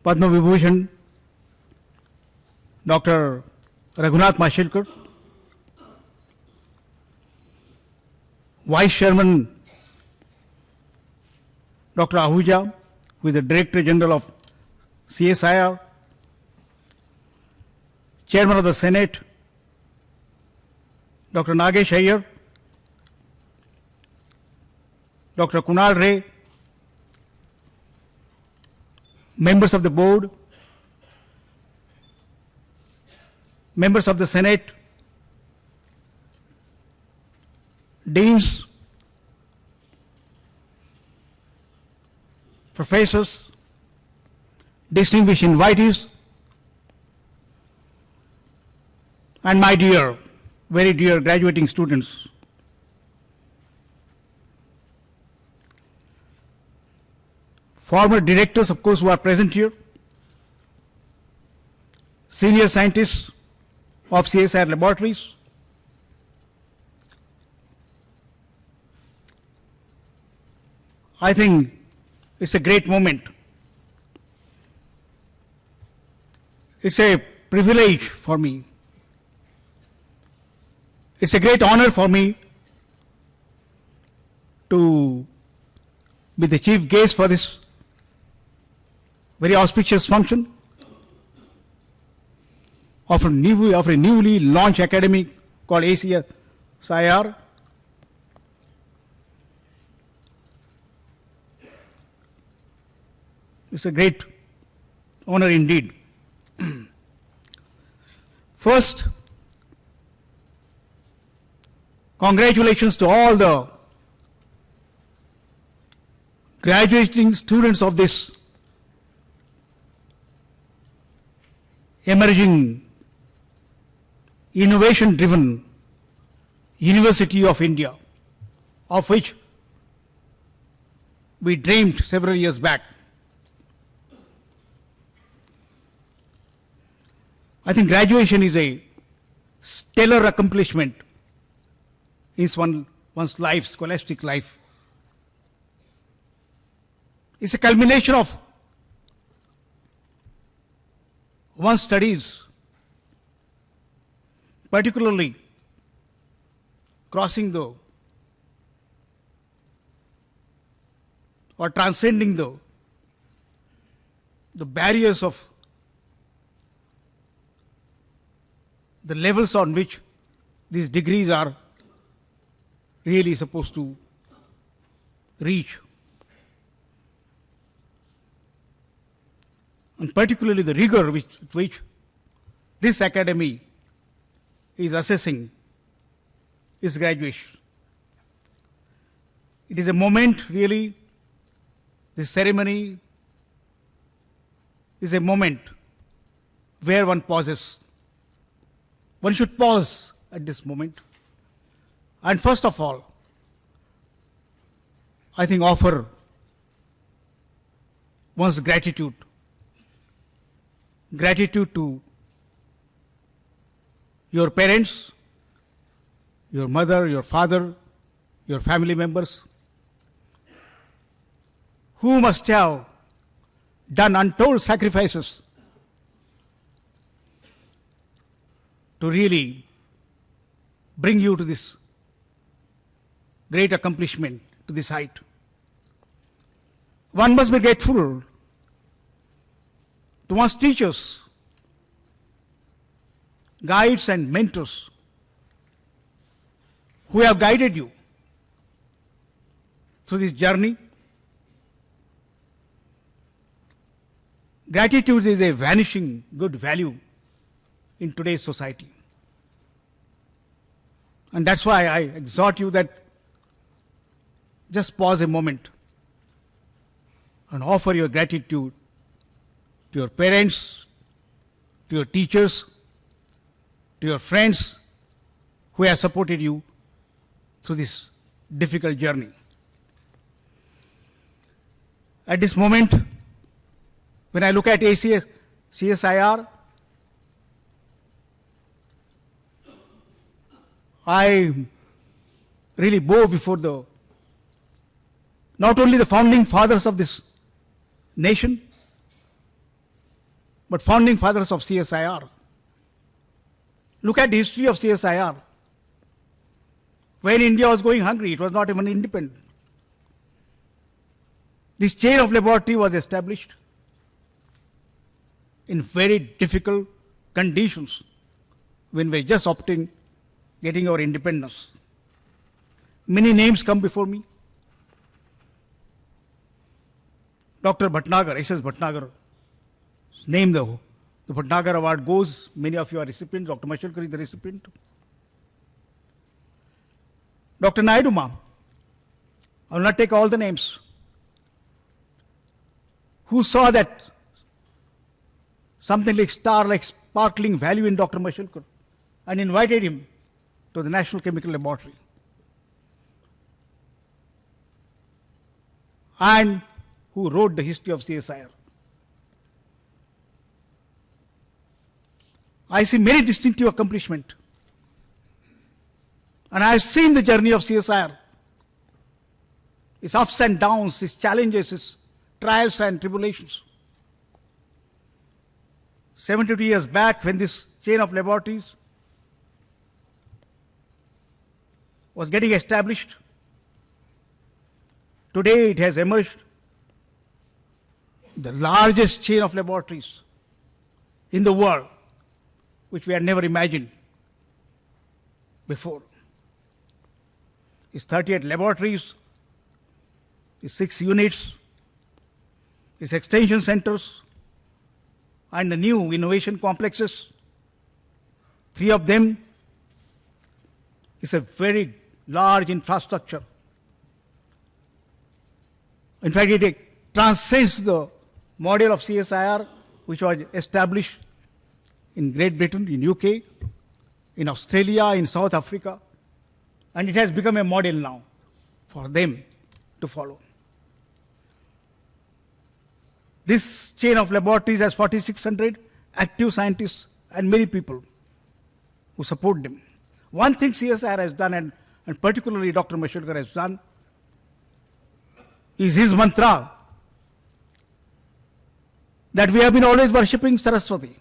Padma Vibhushan, Dr. Raghunath Mashilkar, Vice Chairman Dr. Ahuja, who is the Director General of CSIR, Chairman of the Senate, Dr. Nagesh Iyer, Dr. Kunal Ray, members of the board, members of the Senate, deans, professors, distinguished invitees, and my dear, very dear graduating students. Former directors, of course, who are present here, senior scientists of CSIR laboratories, I think it's a great moment. It's a privilege for me. It's a great honor for me to be the chief guest for this very auspicious function of a newly launched academy called AcSIR. It's a great honor indeed. First, congratulations to all the graduating students of this emerging, innovation-driven University of India, of which we dreamed several years back. I think graduation is a stellar accomplishment in one's life, scholastic life. It's a culmination of one's studies, particularly crossing or transcending the barriers of the levels on which these degrees are really supposed to reach. And particularly the rigor with which this academy is assessing its graduation. It is a moment, really, this ceremony is a moment where one pauses. One should pause at this moment and first of all, I think offer one's gratitude. Gratitude to your parents, your mother, your father, your family members, who must have done untold sacrifices to really bring you to this great accomplishment, to this height. One must be grateful to one's teachers guides and mentors who have guided you through this journey. Gratitude is a vanishing good value in today's society. And that's why I exhort you that just pause a moment and offer your gratitude to your parents, to your teachers, to your friends who have supported you through this difficult journey. At this moment, when I look at CSIR, I really bow before not only the founding fathers of this nation, but founding fathers of CSIR. Look at the history of CSIR. When India was going hungry, it was not even independent. This chain of laboratory was established in very difficult conditions when we were just getting our independence. Many names come before me. Dr. Bhatnagar, SS Bhatnagar, name the Bhatnagar Award goes, many of you are recipients, Dr. Mashelkar is the recipient. Dr. Naidu ma'am, I will not take all the names, who saw that something like sparkling value in Dr. Mashelkar and invited him to the National Chemical Laboratory. And who wrote the history of CSIR. I see many distinctive accomplishments. And I have seen the journey of CSIR, its ups and downs, its challenges, its trials and tribulations. 72 years back, when this chain of laboratories was getting established, today it has emerged the largest chain of laboratories in the world, which we had never imagined before. It's 38 laboratories, it's 6 units, it's extension centers, and the new innovation complexes. 3 of them is a very large infrastructure. In fact, it transcends the model of CSIR, which was established in Great Britain, in UK, in Australia, in South Africa, and it has become a model now for them to follow. This chain of laboratories has 4,600 active scientists and many people who support them. One thing CSIR has done, and particularly Dr. Mashelkar has done, is his mantra that we have been always worshipping Saraswati,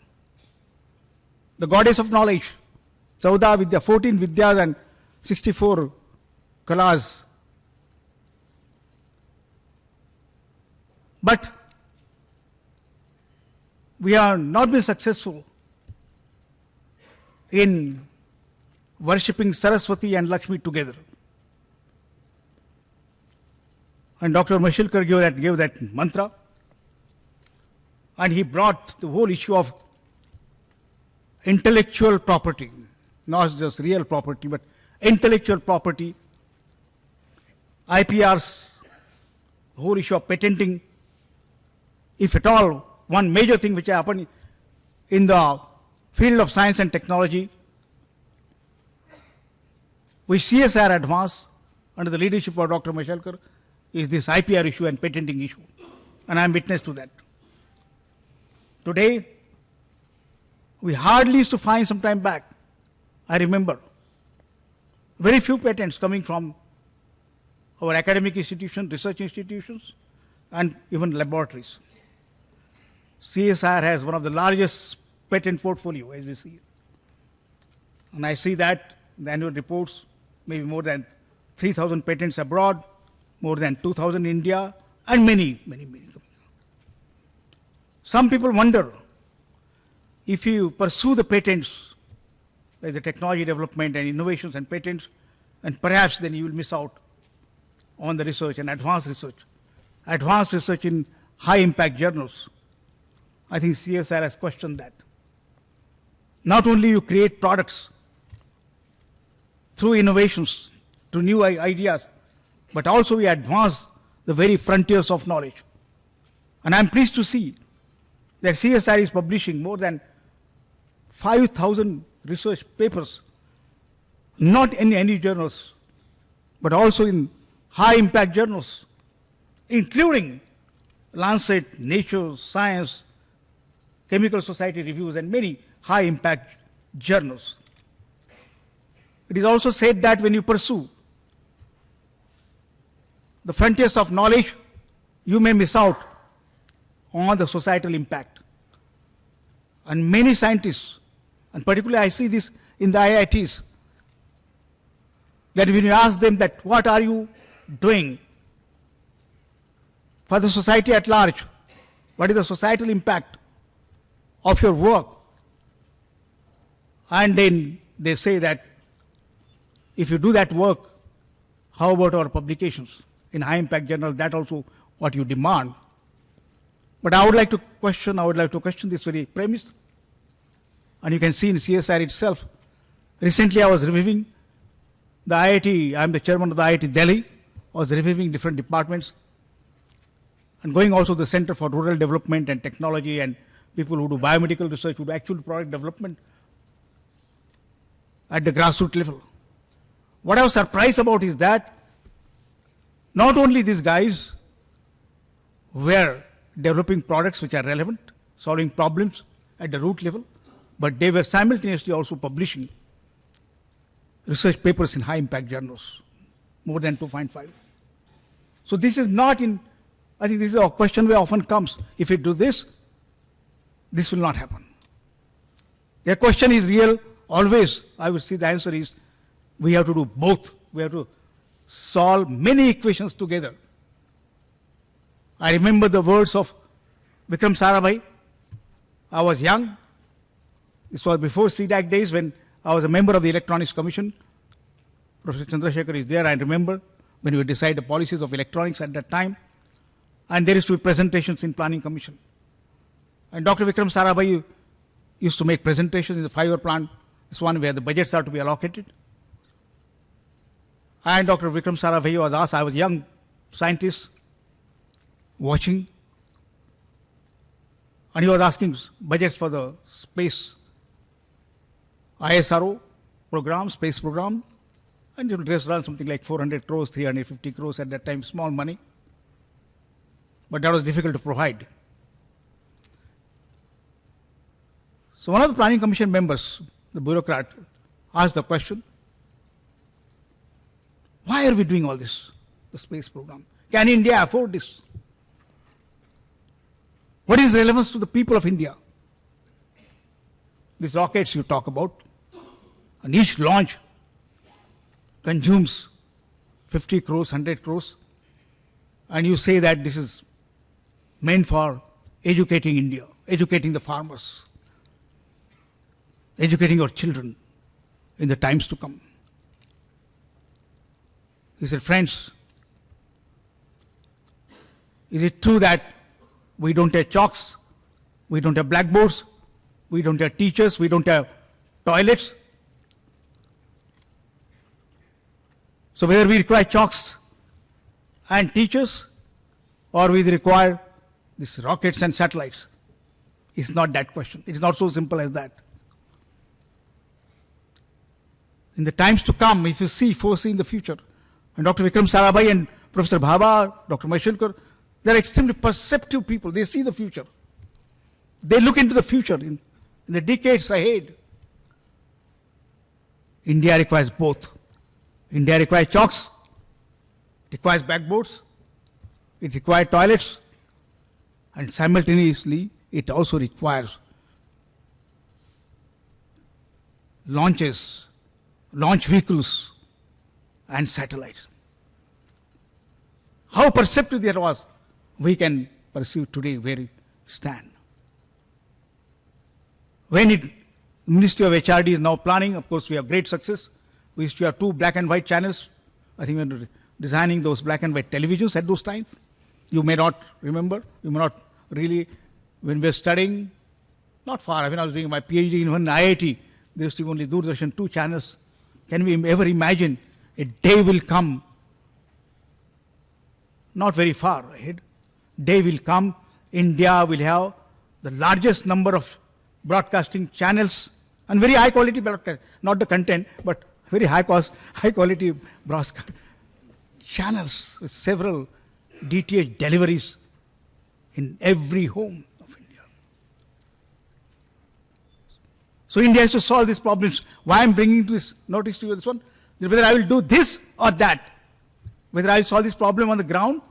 the goddess of knowledge, 14 Vidya, 14 Vidyas and 64 Kalas. But we have not been successful in worshipping Saraswati and Lakshmi together. And Dr. Mashelkar gave that mantra, and he brought the whole issue of intellectual property, not just real property, but intellectual property, IPRs, the whole issue of patenting. If at all, one major thing which happened in the field of science and technology, which CSIR advanced under the leadership of Dr. Mashelkar, is this IPR issue and patenting issue. And I am witness to that. Today, we hardly used to find some time back, I remember, very few patents coming from our academic institutions, research institutions, and even laboratories. CSIR has one of the largest patent portfolio, as we see. And I see that in the annual reports, maybe more than 3,000 patents abroad, more than 2,000 in India, and many, many, many. Some people wonder, if you pursue the patents, like the technology development and innovations and patents, and perhaps then you will miss out on the research and advanced research in high impact journals. I think CSR has questioned that. Not only you create products through innovations, through new ideas, but also we advance the very frontiers of knowledge. And I'm pleased to see that CSR is publishing more than 5,000 research papers, not in any journals, but also in high impact journals, including Lancet, Nature, Science, Chemical Society reviews, and many high impact journals. It is also said that when you pursue the frontiers of knowledge, you may miss out on the societal impact. And many scientists, and particularly I see this in the IITs, that when you ask them that what are you doing for the society at large, what is the societal impact of your work, and then they say that if you do that work, how about our publications in high impact journals? That also what you demand. But I would like to question this very premise. And you can see in CSR itself, recently I was reviewing the IIT, I'm the chairman of the IIT Delhi, I was reviewing different departments and going also to the Center for Rural Development and Technology, and people who do biomedical research, who do actual product development at the grassroots level. What I was surprised about is that not only these guys were developing products which are relevant, solving problems at the root level, but they were simultaneously also publishing research papers in high impact journals, more than 2.5. So this is not in, I think this is a question where often comes, if we do this, this will not happen. The question is real, always, I would say the answer is, we have to do both. We have to solve many equations together. I remember the words of Vikram Sarabhai. I was young. This was before CDAC days when I was a member of the Electronics Commission. Professor Chandrasekhar is there. I remember when we decided the policies of electronics at that time. And there used to be presentations in Planning Commission. And Dr. Vikram Sarabhai used to make presentations in the 5-year plan. This one where the budgets are to be allocated. And Dr. Vikram Sarabhai was asked, I was a young scientist watching, and he was asking budgets for the space ISRO program, space program, and it would just run something like 400 crores, 350 crores at that time, small money. But that was difficult to provide. So one of the Planning Commission members, the bureaucrat, asked the question, why are we doing all this, the space program? Can India afford this? What is the relevance to the people of India? These rockets you talk about, and each launch consumes 50 crores, 100 crores, and you say that this is meant for educating India, educating the farmers, educating our children in the times to come. He said, friends, is it true that we don't have chalks, we don't have blackboards, we don't have teachers, we don't have toilets? So whether we require chalks and teachers, or we require these rockets and satellites, it's not that question. It's not so simple as that. In the times to come, if you foresee in the future, and Dr. Vikram Sarabhai and Professor Bhabha, Dr. Mashelkar, they're extremely perceptive people. They see the future. They look into the future in the decades ahead. India requires both. India requires chalks, it requires backboards, it requires toilets, and simultaneously it also requires launches, launch vehicles, and satellites. How perceptive that was, we can perceive today where we stand. When Ministry of HRD is now planning. Of course, we have great success. We used to have 2 black and white channels. I think we were designing those black and white televisions at those times. You may not remember. You may not really. When we were studying, not far, when I was doing my PhD in one IIT, there used to be only Doordarshan 2 channels. Can we ever imagine a day will come, not very far ahead, day will come, India will have the largest number of broadcasting channels and very high quality broadcast, not the content, but very high quality broadcast channels with several DTH deliveries in every home of India. So India has to solve these problems. Why I'm bringing this notice to you this one? Whether I will do this or that, whether I will solve this problem on the ground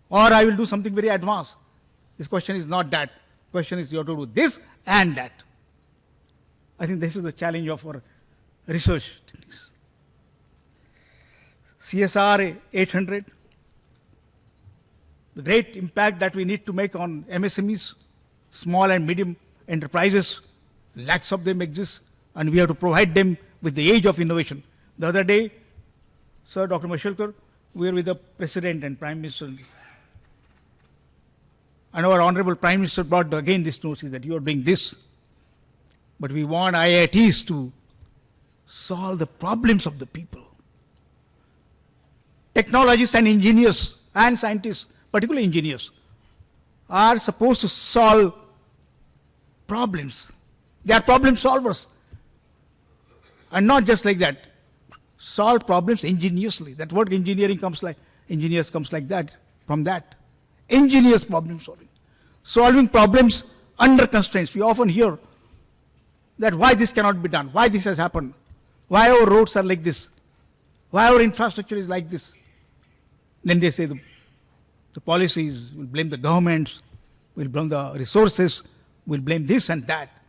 or I will do something very advanced. This question is not that. Question is you have to do this and that. I think this is the challenge of our research techniques. CSR 800, the great impact that we need to make on MSMEs, small and medium enterprises, lakhs of them exist, and we have to provide them with the age of innovation. The other day, Sir Dr. Mashelkar, we were with the President and Prime Minister. And our Honorable Prime Minister brought again this notice that you are doing this. But we want IITs to solve the problems of the people. Technologists and engineers and scientists, particularly engineers, are supposed to solve problems. They are problem solvers. And not just like that. Solve problems ingeniously. That word engineering comes like, engineers comes like that, from that. Ingenious problem solving. Solving problems under constraints. We often hear that why this cannot be done, why this has happened, why our roads are like this, why our infrastructure is like this. Then they say the policies, will blame the governments, will blame the resources, will blame this and that.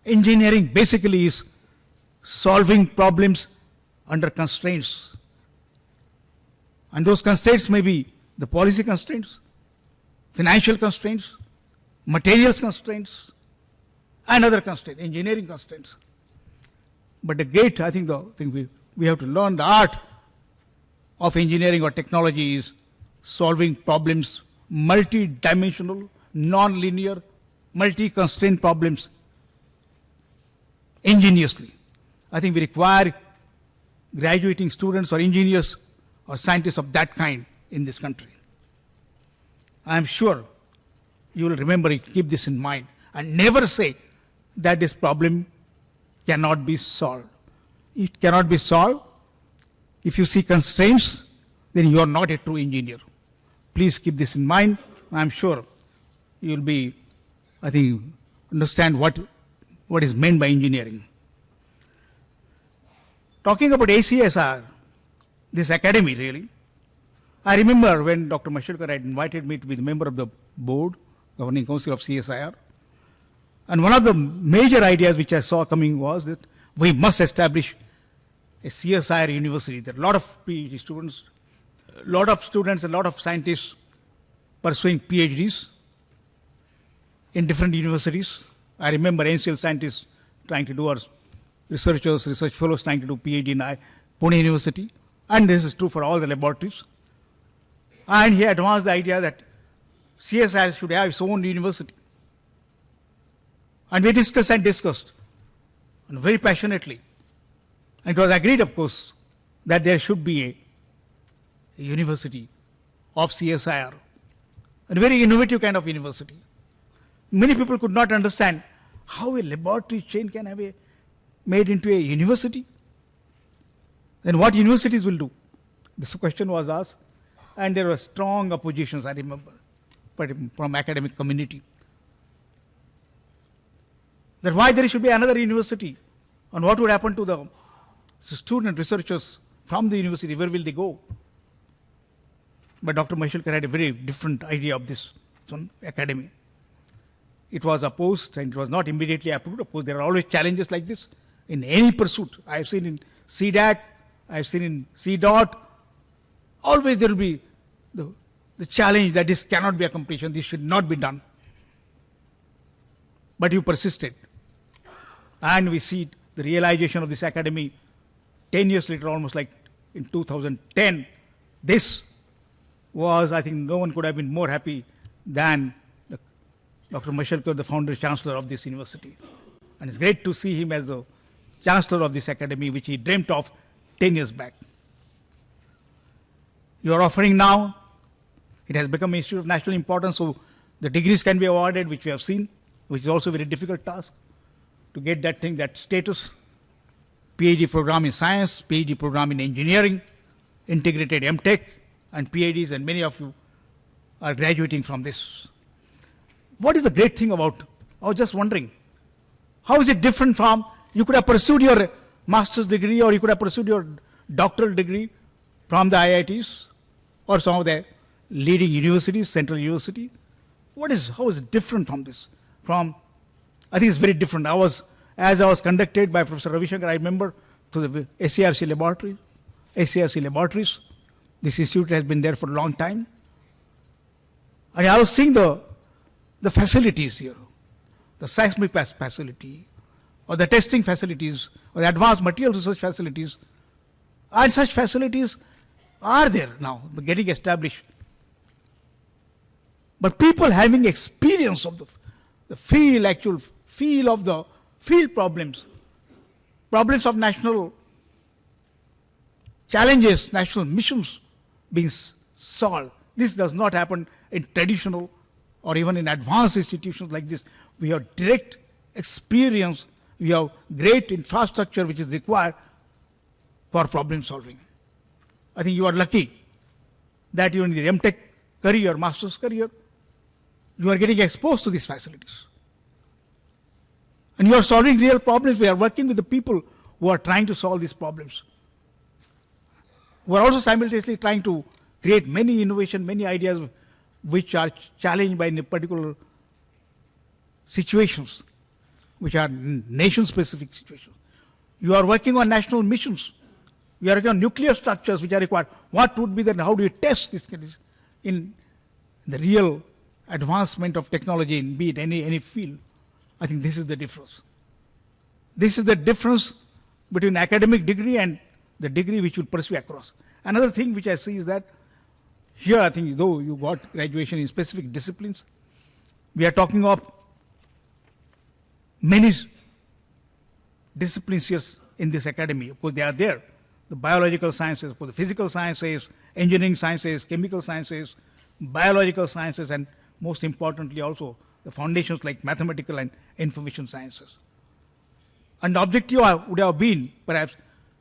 Engineering basically is solving problems under constraints. And those constraints may be the policy constraints, financial constraints, materials constraints, and other constraints, engineering constraints. But the great, I think we have to learn the art of engineering or technology is solving problems, multi-dimensional, non-linear, multi-constraint problems ingeniously. I think we require graduating students or engineers or scientists of that kind in this country. I am sure you will remember it, keep this in mind, and never say that this problem cannot be solved. It cannot be solved. If you see constraints, then you are not a true engineer. Please keep this in mind. I am sure you will be, I think, understand what is meant by engineering. Talking about AcSIR, this academy really, I remember when Dr. Mashelkar had invited me to be the member of the board, governing council of CSIR. And one of the major ideas which I saw coming was that we must establish a CSIR university. There are a lot of PhD students, a lot of scientists pursuing PhDs in different universities. I remember ancient scientists trying to do, or researchers, research fellows trying to do PhD in Pune University. And this is true for all the laboratories. And he advanced the idea that CSIR should have its own university. And we discussed and very passionately. And it was agreed, of course, that there should be a university of CSIR, a very innovative kind of university. Many people could not understand how a laboratory chain can have made into a university. Then what universities will do? This question was asked, and there were strong oppositions, I remember, from academic community. That why there should be another university, and what would happen to the student researchers from the university, where will they go? But Dr. Mashelkar had a very different idea of this academy. It was opposed and it was not immediately approved. Of course, there are always challenges like this in any pursuit. I have seen in CDAC, I have seen in CDOT, always there will be the challenge that this cannot be accomplished and this should not be done. But you persisted. And we see the realization of this academy 10 years later, almost like in 2010. This was, I think, no one could have been more happy than Dr. Mashelkar, the founder chancellor of this university. And it's great to see him as the chancellor of this academy, which he dreamt of 10 years back. You are offering now, it has become an issue of national importance, so the degrees can be awarded, which we have seen, which is also a very difficult task to get that thing, that status. PhD program in science, PhD program in engineering, integrated MTech, and PhDs, and many of you are graduating from this. What is the great thing about, I was just wondering, how is it different from, you could have pursued your master's degree or you could have pursued your doctoral degree from the IITs or some of the leading universities, central university. How is it different from this? I think it's very different. As I was conducted by Professor Ravi Shankar, I remember to the AcSIR laboratories. This institute has been there for a long time. And I was seeing the facilities here, the seismic facility, or the testing facilities, or the advanced material research facilities. And such facilities are there now, getting established. But people having experience of the actual feel of the field problems of national challenges, national missions being solved. This does not happen in traditional or even in advanced institutions like this. We have direct experience, we have great infrastructure which is required for problem solving. I think you are lucky that you in the MTech career, master's career, you are getting exposed to these facilities. And you are solving real problems. We are working with the people who are trying to solve these problems. We are also simultaneously trying to create many innovation, many ideas which are challenged by particular situations, which are nation-specific situations. You are working on national missions. You are working on nuclear structures which are required. What would be how do you test this in the real advancement of technology, in be it any field? I think this is the difference. This is the difference between academic degree and the degree which you pursue across. Another thing which I see is that here I think though you got graduation in specific disciplines, we are talking of many disciplines here in this academy. Of course they are there. The biological sciences, the physical sciences, engineering sciences, chemical sciences, biological sciences, and most importantly also the foundations like mathematical and information sciences. And the objective would have been perhaps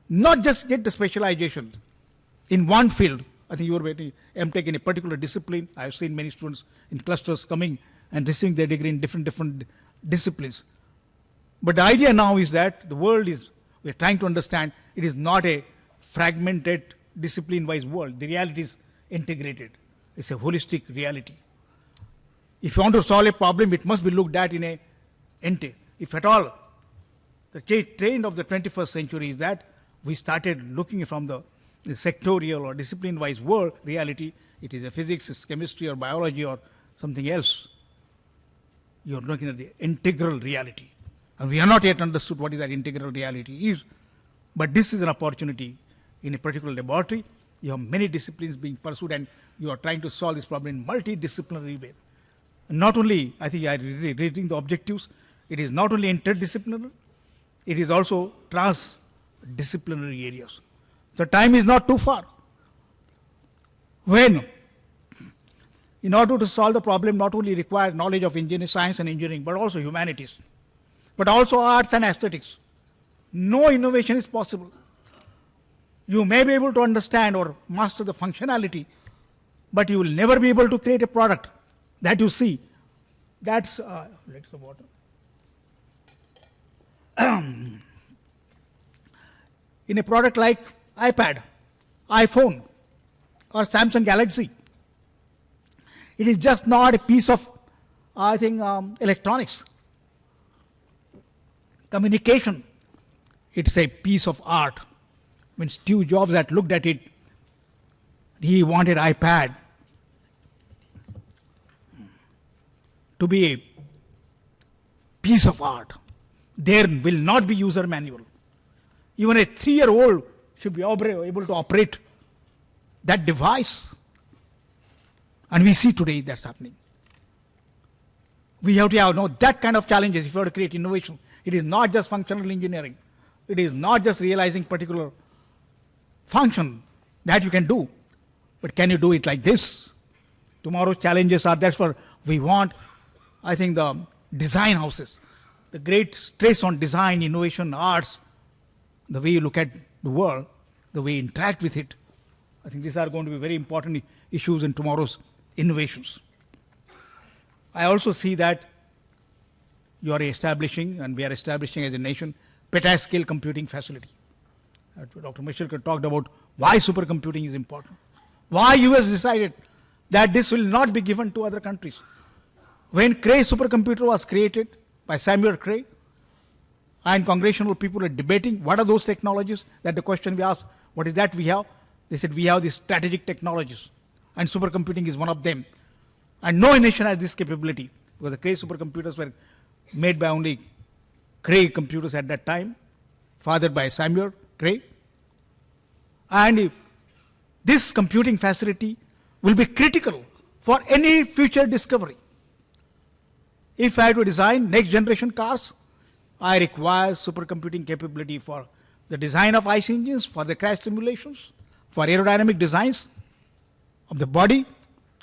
not just get the specialization in one field. I think you were waiting MTech in a particular discipline. I have seen many students in clusters coming and receiving their degree in different disciplines. But the idea now is that the world we're trying to understand, it is not a fragmented discipline-wise world. The reality is integrated. It's a holistic reality. If you want to solve a problem, it must be looked at in a ente. If at all, the trend of the 21st century is that we started looking from the sectorial or discipline-wise world reality. It is a physics, it's chemistry or biology or something else. You're looking at the integral reality. And we have not yet understood what is that integral reality is. But this is an opportunity in a particular laboratory. You have many disciplines being pursued and you are trying to solve this problem in multidisciplinary way. Not only, I think I reading the objectives, it is not only interdisciplinary, it is also transdisciplinary areas. The time is not too far. When, in order to solve the problem, not only require knowledge of engineering, science and engineering, but also humanities, but also arts and aesthetics. No innovation is possible. You may be able to understand or master the functionality, but you will never be able to create a product that you see. That's, let's the water. In a product like iPad, iPhone, or Samsung Galaxy, it is just not a piece of, I think, electronics. Communication, it's a piece of art. When Steve Jobs had looked at it, he wanted iPad to be a piece of art. there will not be user manual. Even a 3-year-old should be able to operate that device. And we see today that's happening. We have to have that kind of challenges if you have to create innovation. It is not just functional engineering. It is not just realizing particular function that you can do, but can you do it like this? Tomorrow's challenges are, that's what we want. I think the design houses, the great stress on design, innovation, arts, the way you look at the world, the way you interact with it, I think these are going to be very important issues in tomorrow's innovations. I also see that you are establishing, and we are establishing as a nation, petascale computing facility. Dr. Mashelkar talked about why supercomputing is important. Why US decided that this will not be given to other countries. When Cray supercomputer was created by Samuel Cray, and congressional people are debating what are those technologies, that the question we asked, what is that we have? They said we have these strategic technologies, and supercomputing is one of them. And no nation has this capability, because the Cray supercomputers were made by only Cray computers at that time, fathered by Samuel Cray. And this computing facility will be critical for any future discovery. If I have to design next generation cars, I require supercomputing capability for the design of IC engines, for the crash simulations, for aerodynamic designs of the body,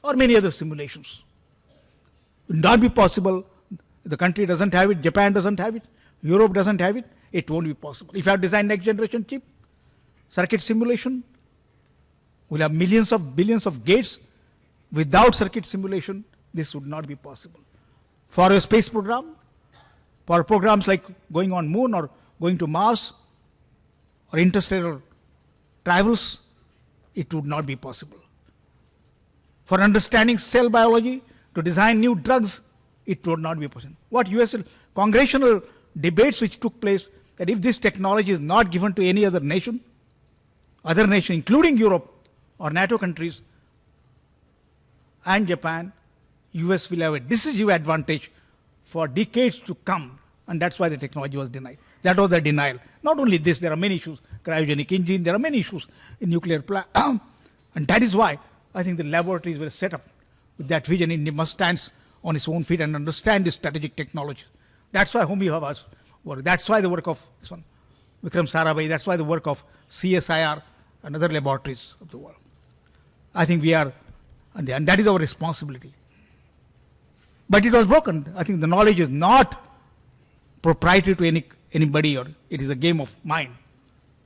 or many other simulations. It will not be possible. The country doesn't have it, Japan doesn't have it, Europe doesn't have it, it won't be possible. If I have designed next generation chip, circuit simulation, we'll have millions of billions of gates. Without circuit simulation, this would not be possible. For a space program, for programs like going on moon or going to Mars or interstellar travels, it would not be possible. For understanding cell biology, to design new drugs, it would not be possible. What US congressional debates which took place, that if this technology is not given to any other nation, including Europe or NATO countries and Japan, US will have a decisive advantage for decades to come, and that's why the technology was denied. That was the denial. Not only this, there are many issues, cryogenic engine, there are many issues in nuclear plant, and that is why I think the laboratories were set up with that vision. India must stand on its own feet and understand this strategic technology. That's why Homi Bhabha's work. That's why the work of this one, Vikram Sarabhai. That's why the work of CSIR and other laboratories of the world. I think we are, and that is our responsibility. But it was broken. I think the knowledge is not proprietary to anybody, or it is a game of mind.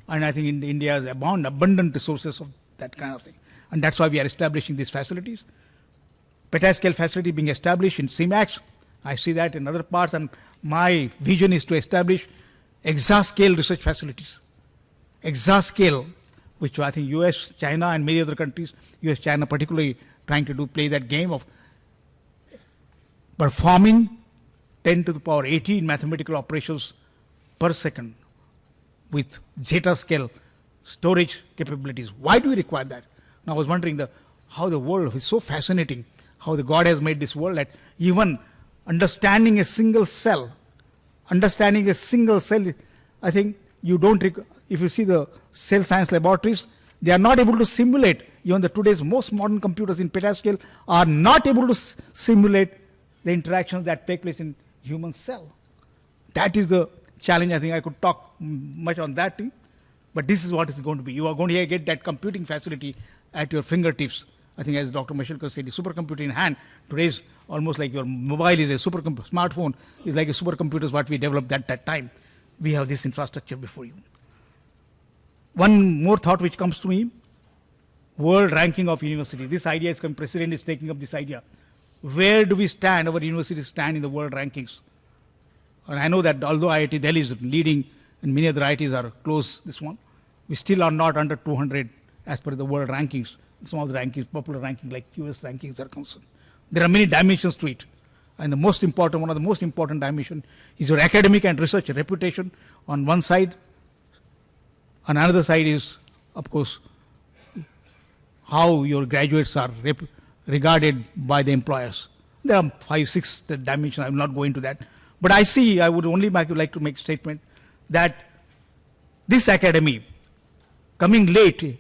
And I think India has abundant resources of that kind of thing. And that's why we are establishing these facilities. Petascale facility being established in CMAX. I see that in other parts, and my vision is to establish exascale research facilities. Exascale, which I think US, China, and many other countries, US, China particularly trying to play that game of performing 10 to the power 18 mathematical operations per second with zeta scale storage capabilities. Why do we require that? Now I was wondering how the world is so fascinating, how the God has made this world, that even understanding a single cell, I think you don't, if you see the cell science laboratories, they are not able to simulate, even the today's most modern computers in petascale are not able to simulate the interactions that take place in human cell. That is the challenge. I think I could talk much on that thing, but this is what it's going to be. You are going to get that computing facility at your fingertips. I think as Dr. Mashelkar said, the supercomputer in hand, today's almost like your mobile is a smartphone is like a supercomputer is what we developed at that time. We have this infrastructure before you. One more thought which comes to me, world ranking of universities. This idea is coming, President is taking up this idea. Where do we stand, our universities stand in the world rankings? And I know that although IIT Delhi is leading and many other IITs are close this one, we still are not under 200 as per the world rankings. Some of the rankings, popular rankings like US rankings are concerned. There are many dimensions to it. And the most important, one of the most important dimensions is your academic and research reputation on one side. On another side is, of course, how your graduates are regarded by the employers. There are 5, 6 dimensions. I will not go into that. But I see, I would only like to make a statement that this academy, coming late,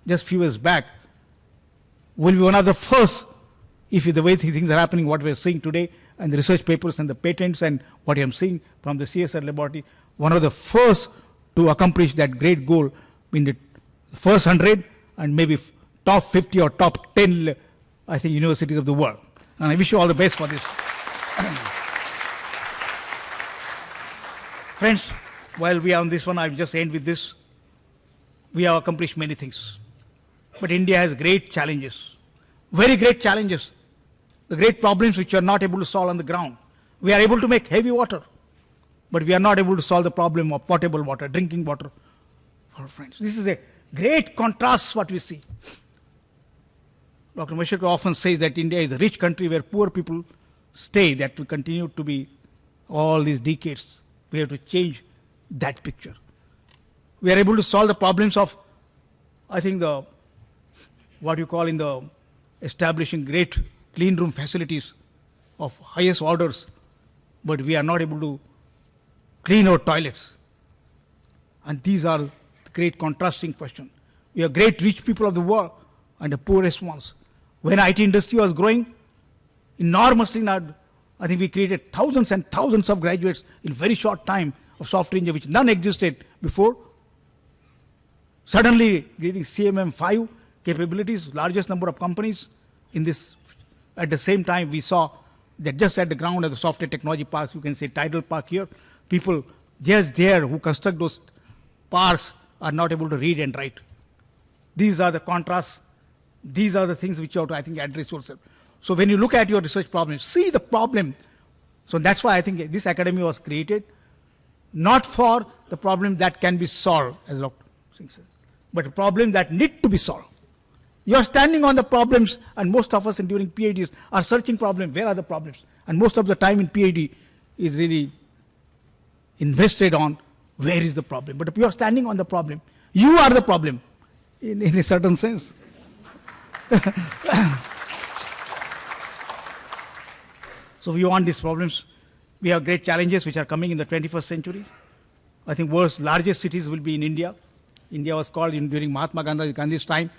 just few years back, will be one of the first, if the way things are happening, what we are seeing today, and the research papers and the patents and what I am seeing from the CSR laboratory, one of the first to accomplish that great goal in the first 100 and maybe top 50 or top 10, I think, universities of the world. And I wish you all the best for this. Friends, while we are on this one, I will just end with this. We have accomplished many things. But India has great challenges, very great challenges. The great problems which we are not able to solve on the ground. We are able to make heavy water, but we are not able to solve the problem of potable water, drinking water for our friends. This is a great contrast what we see. Dr. Mashelkar often says that India is a rich country where poor people stay, that will continue to be all these decades. We have to change that picture. We are able to solve the problems of, I think, what you call in the establishing great clean room facilities of highest orders, but we are not able to clean our toilets. And these are the great contrasting question. We are great rich people of the world and the poorest ones. When IT industry was growing enormously, I think we created thousands and thousands of graduates in very short time of software engineering, which none existed before. Suddenly, creating CMM5 capabilities, largest number of companies in this. At the same time, we saw that just at the ground of the software technology parks, you can say Tidal Park here, people just there who construct those parks are not able to read and write. These are the contrasts. These are the things which you have to, I think, address yourself. So when you look at your research problems, see the problem. So that's why I think this academy was created, not for the problem that can be solved, as Dr. Singh said, but a problem that need to be solved. You are standing on the problems, and most of us during PhDs are searching problems. Where are the problems? And most of the time in PhD is really invested on where is the problem. But if you are standing on the problem, you are the problem in a certain sense. So we want these problems. We have great challenges which are coming in the 21st century. I think world's largest cities will be in India. India was called during Mahatma Gandhi's time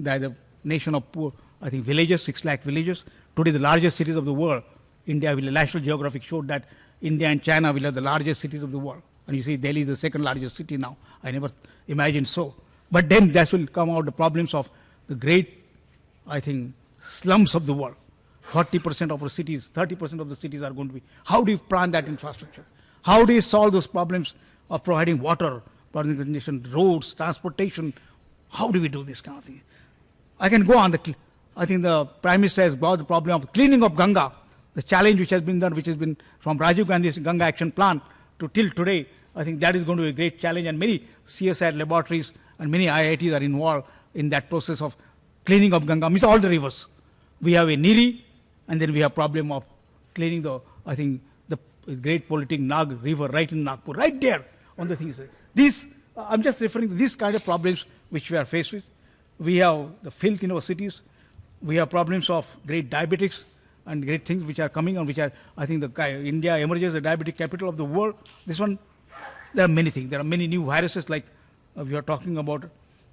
the nation of poor, I think, villages, 6 lakh villages. Today, the largest cities of the world, India, National Geographic showed that India and China will have the largest cities of the world. And you see, Delhi is the second largest city now. I never imagined so. But then that will come out the problems of the great, I think, slums of the world. 40% of our cities, 30% of the cities are going to be. How do you plan that infrastructure? How do you solve those problems of providing water, providing roads, transportation? How do we do this kind of thing? I can go on. I think the Prime Minister has brought the problem of cleaning of Ganga, the challenge which has been done, which has been from Rajiv Gandhi's Ganga Action Plan to till today. I think that is going to be a great challenge, and many CSIR laboratories and many IITs are involved in that process of cleaning of Ganga, means all the rivers. We have a Niri, and then we have problem of cleaning the great polluting Nag river right in Nagpur, right there on the things. These, I'm just referring to these kind of problems which we are faced with. We have the filth in our cities. We have problems of great diabetics and great things which are coming on, which are, I think, India emerges as a diabetic capital of the world. This one, there are many things. There are many new viruses like we are talking about.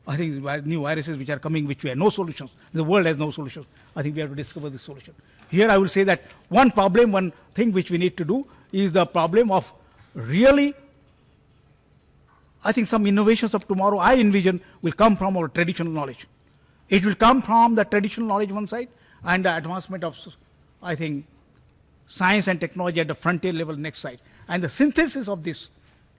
I think new viruses which are coming, which we have no solutions. The world has no solutions. I think we have to discover the solution. Here I will say that one problem, one thing which we need to do is the problem of really, I think some innovations of tomorrow I envision will come from our traditional knowledge. It will come from the traditional knowledge one side and the advancement of, I think, science and technology at the frontier level next side. And the synthesis of this,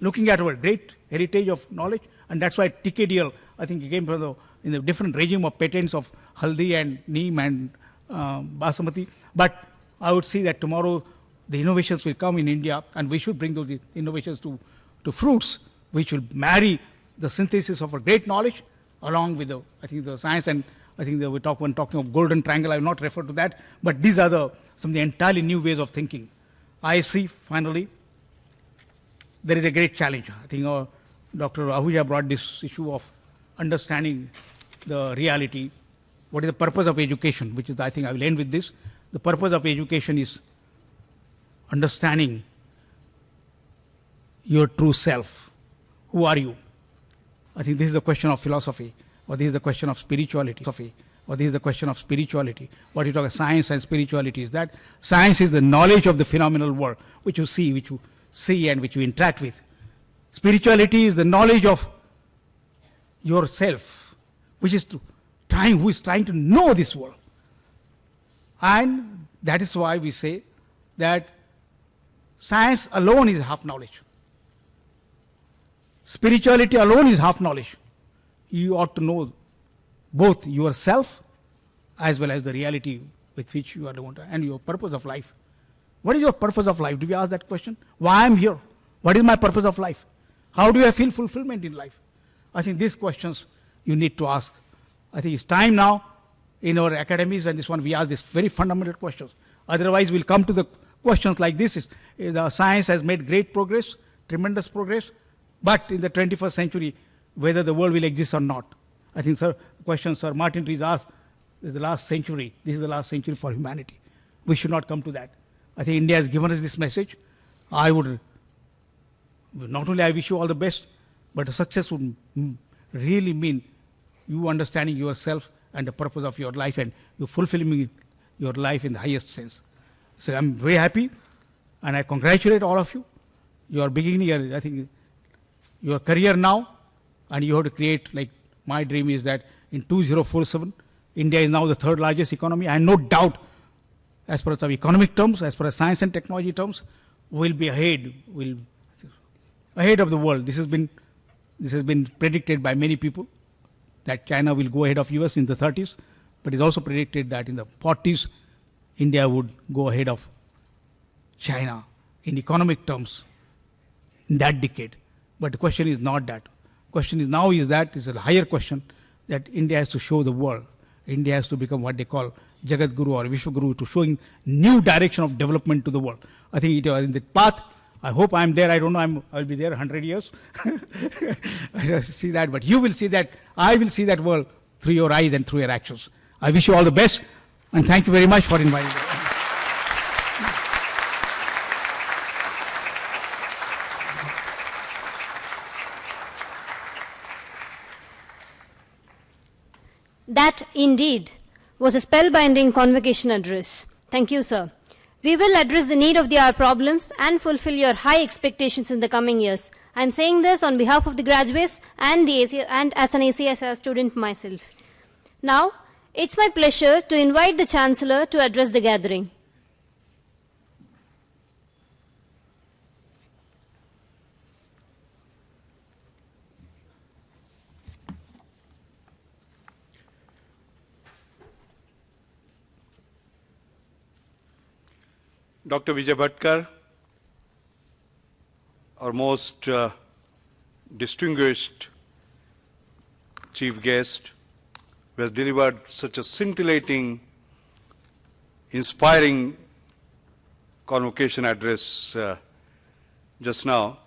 looking at our great heritage of knowledge, and that's why TKDL, I think, it came from in the different regime of patents of Haldi and Neem and Basmati. But I would see that tomorrow the innovations will come in India, and we should bring those innovations to fruits, which will marry the synthesis of a great knowledge along with I think the science, and I think when talking of golden triangle, I will not refer to that, but these are some of the entirely new ways of thinking. I see, finally, there is a great challenge. I think Dr. Ahuja brought this issue of understanding the reality. What is the purpose of education, which is, I think I will end with this. The purpose of education is understanding your true self. Who are you? I think this is the question of philosophy, or this is the question of spirituality. Or this is the question of spirituality. What you talk about science and spirituality is that science is the knowledge of the phenomenal world, which you see and which you interact with. Spirituality is the knowledge of yourself, who is trying to know this world. And that is why we say that science alone is half knowledge. Spirituality alone is half knowledge. You ought to know both yourself as well as the reality with which you are the one, and your purpose of life. What is your purpose of life? Do we ask that question? Why I am here? What is my purpose of life? How do I feel fulfillment in life? I think these questions you need to ask. I think it's time now in our academies, and this one we ask these very fundamental questions. Otherwise, we'll come to the questions like this. The science has made great progress, tremendous progress, but in the 21st century, whether the world will exist or not. I think, sir, the question Sir Martin Rees asked, this is the last century. This is the last century for humanity. We should not come to that. I think India has given us this message. I would, not only I wish you all the best, but the success would really mean you understanding yourself and the purpose of your life, and you fulfilling your life in the highest sense. So I'm very happy, and I congratulate all of you. You are beginning your, I think, your career now, and you have to create, like my dream is that in 2047, India is now the third largest economy. I have no doubt, as far as economic terms, as far as science and technology terms, we'll be ahead of the world. This has been predicted by many people, that China will go ahead of US in the 30s, but it's also predicted that in the 40s, India would go ahead of China in economic terms in that decade. But the question is not that. The question is now is that, it's a higher question, that India has to show the world. India has to become what they call Jagat Guru or Vishwa Guru, to showing new direction of development to the world. I think it is in the path. I hope I'm there. I don't know. I'll be there 100 years. I don't see that, but you will see that. I will see that world through your eyes and through your actions. I wish you all the best, and thank you very much for inviting me. That indeed was a spellbinding convocation address. Thank you, sir. We will address the need of the hour problems and fulfill your high expectations in the coming years. I am saying this on behalf of the graduates and as an ACSR student myself. Now, it's my pleasure to invite the Chancellor to address the gathering. Dr. Vijay Bhatkar, our most distinguished chief guest, who has delivered such a scintillating, inspiring convocation address just now.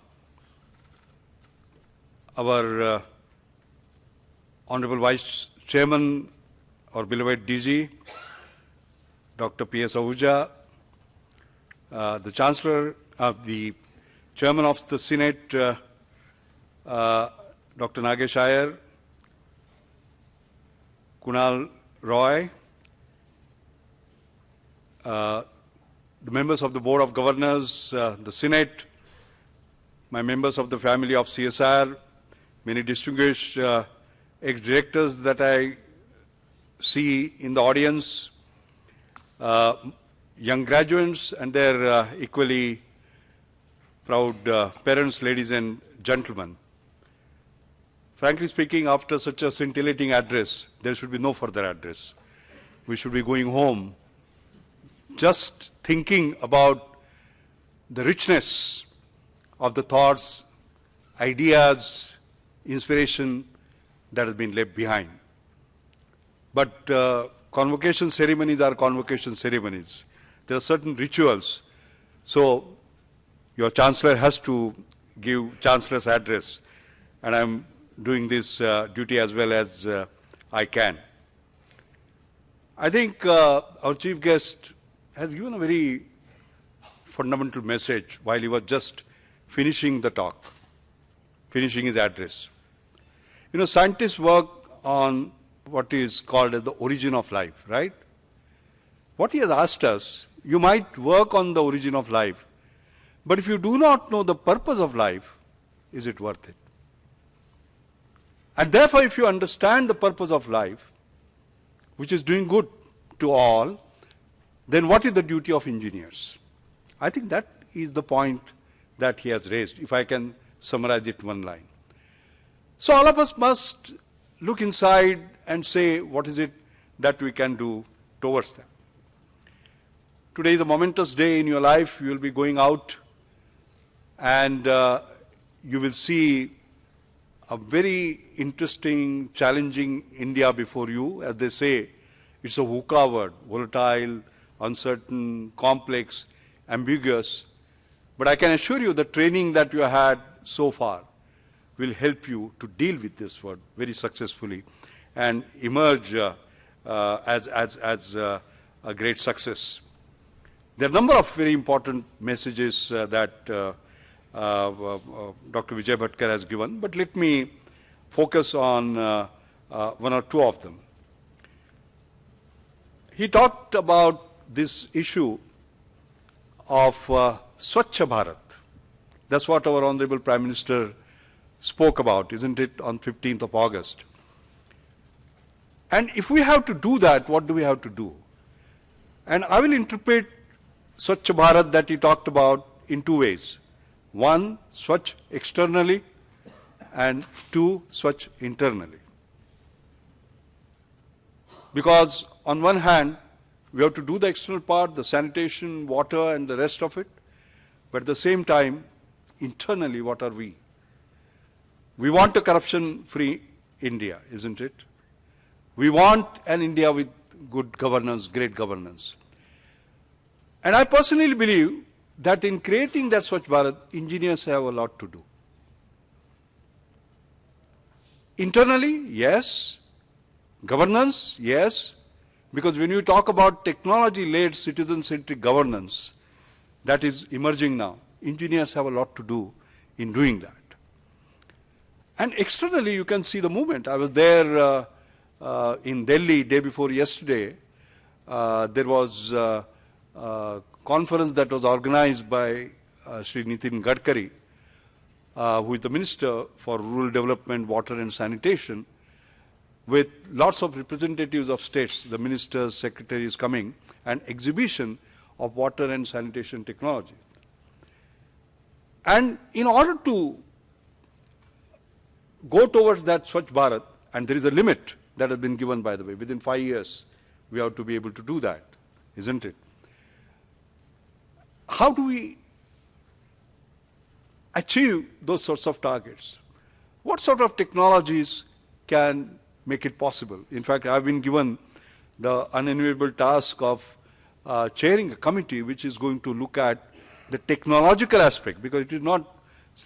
Our Honorable Vice Chairman, our beloved DG, Dr. P.S. Ahuja, the Chancellor, the Chairman of the Senate, Dr. Nagesh Iyer, Kunal Roy, the members of the Board of Governors, the Senate, my members of the family of CSIR, many distinguished ex-directors that I see in the audience, young graduates and their equally proud parents, ladies and gentlemen. Frankly speaking, after such a scintillating address, there should be no further address. We should be going home just thinking about the richness of the thoughts, ideas, inspiration that has been left behind. But convocation ceremonies are convocation ceremonies. There are certain rituals. So your Chancellor has to give Chancellor's address, and I'm doing this duty as well as I can. I think our chief guest has given a very fundamental message while he was just finishing the talk, finishing his address. You know, scientists work on what is called as the origin of life, right? What he has asked us, you might work on the origin of life, but if you do not know the purpose of life, is it worth it? And therefore, if you understand the purpose of life, which is doing good to all, then what is the duty of engineers? I think that is the point that he has raised, if I can summarize it in one line. So all of us must look inside and say, what is it that we can do towards that? Today is a momentous day in your life. You will be going out and you will see a very interesting, challenging India before you. As they say, it's a VUCA word, volatile, uncertain, complex, ambiguous. But I can assure you the training that you had so far will help you to deal with this word very successfully and emerge as a great success. There are a number of very important messages that Dr. Vijay Bhatkar has given, but let me focus on one or two of them. He talked about this issue of Swachh Bharat. That's what our Honorable Prime Minister spoke about, isn't it, on 15th of August. And if we have to do that, what do we have to do? And I will interpret Swachh Bharat that he talked about in two ways. One, Swachh externally, and two, Swachh internally. Because on one hand, we have to do the external part, the sanitation, water, and the rest of it. But at the same time, internally, what are we? We want a corruption-free India, isn't it? We want an India with good governance, great governance. And I personally believe that in creating that Swachh Bharat, engineers have a lot to do. Internally, yes. Governance, yes. Because when you talk about technology-led citizen-centric governance, that is emerging now, engineers have a lot to do in doing that. And externally, you can see the movement. I was there in Delhi day before yesterday. There was a conference that was organized by Sri Nitin Gadkari, who is the Minister for Rural Development, Water and Sanitation, with lots of representatives of states, the ministers, secretaries coming, an exhibition of water and sanitation technology. And in order to go towards that Swachh Bharat, and there is a limit that has been given, by the way, within 5 years, we have to be able to do that, isn't it? How do we achieve those sorts of targets? What sort of technologies can make it possible? In fact, I've been given the unenviable task of chairing a committee which is going to look at the technological aspect, because it is not,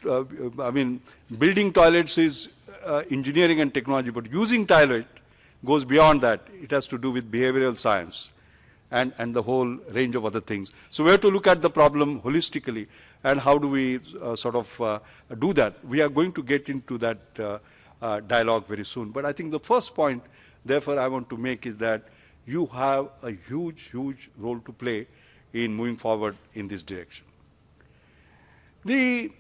building toilets is engineering and technology, but using toilet goes beyond that. It has to do with behavioral science and the whole range of other things. So we have to look at the problem holistically, and how do we do that? We are going to get into that dialogue very soon. But I think the first point, therefore, I want to make is that you have a huge, huge role to play in moving forward in this direction. The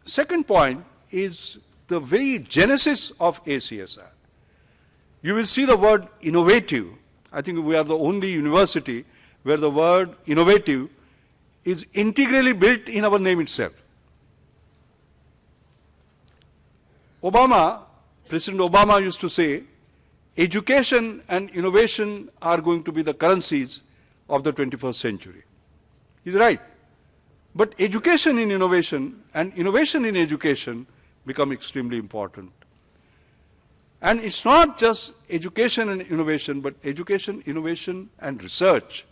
second point is the very genesis of AcSIR. You will see the word innovative. I think we are the only university where the word innovative is integrally built in our name itself. President Obama used to say, education and innovation are going to be the currencies of the 21st century. He's right. But education in innovation and innovation in education become extremely important. And it's not just education and innovation, but education, innovation, and research.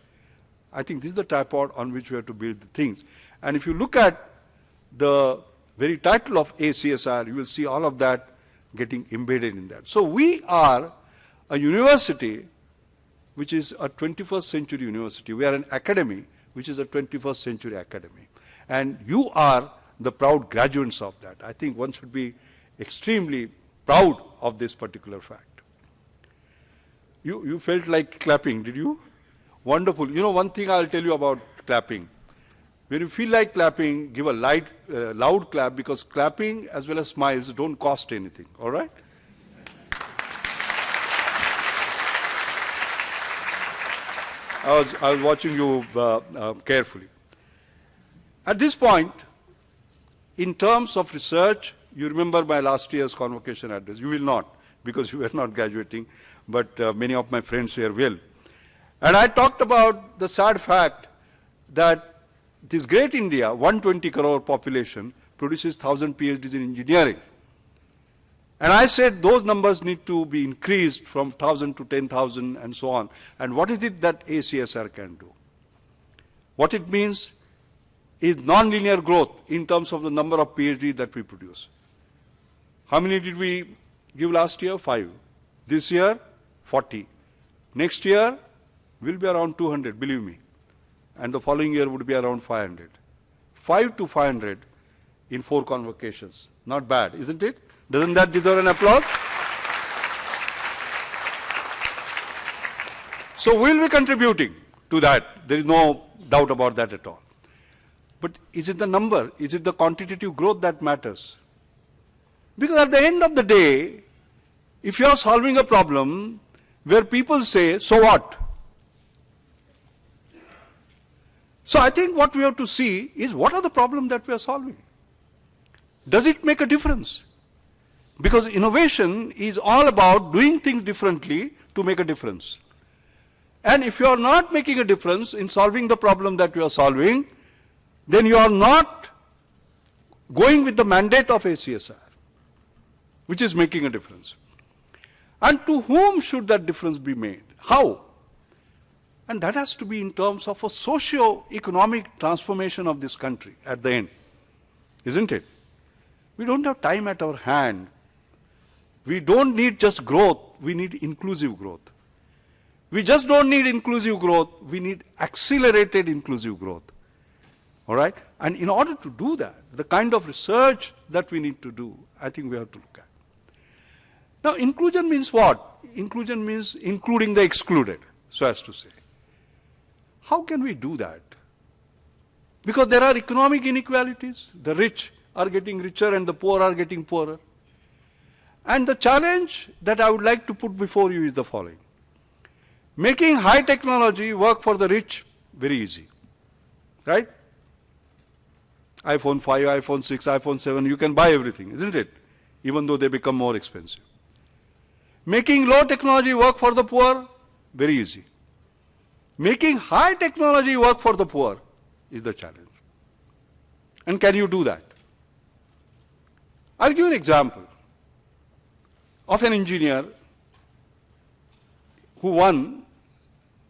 I think this is the tripod on which we have to build the things. And if you look at the very title of AcSIR, you will see all of that getting embedded in that. So we are a university which is a 21st century university. We are an academy which is a 21st century academy. And you are the proud graduates of that. I think one should be extremely proud of this particular fact. You felt like clapping, did you? Wonderful. You know, one thing I'll tell you about clapping. When you feel like clapping, give a loud clap, because clapping as well as smiles don't cost anything, all right? I was watching you carefully. At this point, in terms of research, you remember my last year's convocation address. You will not, because you were not graduating, but many of my friends here will. And I talked about the sad fact that this great India, 120 crore population, produces 1,000 PhDs in engineering. And I said those numbers need to be increased from 1,000 to 10,000 and so on. And what is it that AcSIR can do? What it means is non-linear growth in terms of the number of PhDs that we produce. How many did we give last year? 5. This year, 40. Next year will be around 200, believe me. And the following year would be around 500. 5 to 500 in 4 convocations. Not bad, isn't it? Doesn't that deserve an applause? So we'll be contributing to that. There is no doubt about that at all. But is it the number? Is it the quantitative growth that matters? Because at the end of the day, if you are solving a problem where people say, so what? So I think what we have to see is what are the problems that we are solving? Does it make a difference? Because innovation is all about doing things differently to make a difference. And if you are not making a difference in solving the problem that you are solving, then you are not going with the mandate of AcSIR, which is making a difference. And to whom should that difference be made? How? And that has to be in terms of a socio-economic transformation of this country at the end, isn't it? We don't have time at our hand. We don't need just growth, we need inclusive growth. We just don't need inclusive growth, we need accelerated inclusive growth. All right? And in order to do that, the kind of research that we need to do, I think we have to look at. Now, inclusion means what? Inclusion means including the excluded, so as to say. How can we do that? Because there are economic inequalities. The rich are getting richer and the poor are getting poorer. And the challenge that I would like to put before you is the following. Making high technology work for the rich, very easy. Right? iPhone 5, iPhone 6, iPhone 7, you can buy everything, isn't it? Even though they become more expensive. Making low technology work for the poor, very easy. Making high technology work for the poor is the challenge. And can you do that? I'll give you an example of an engineer who won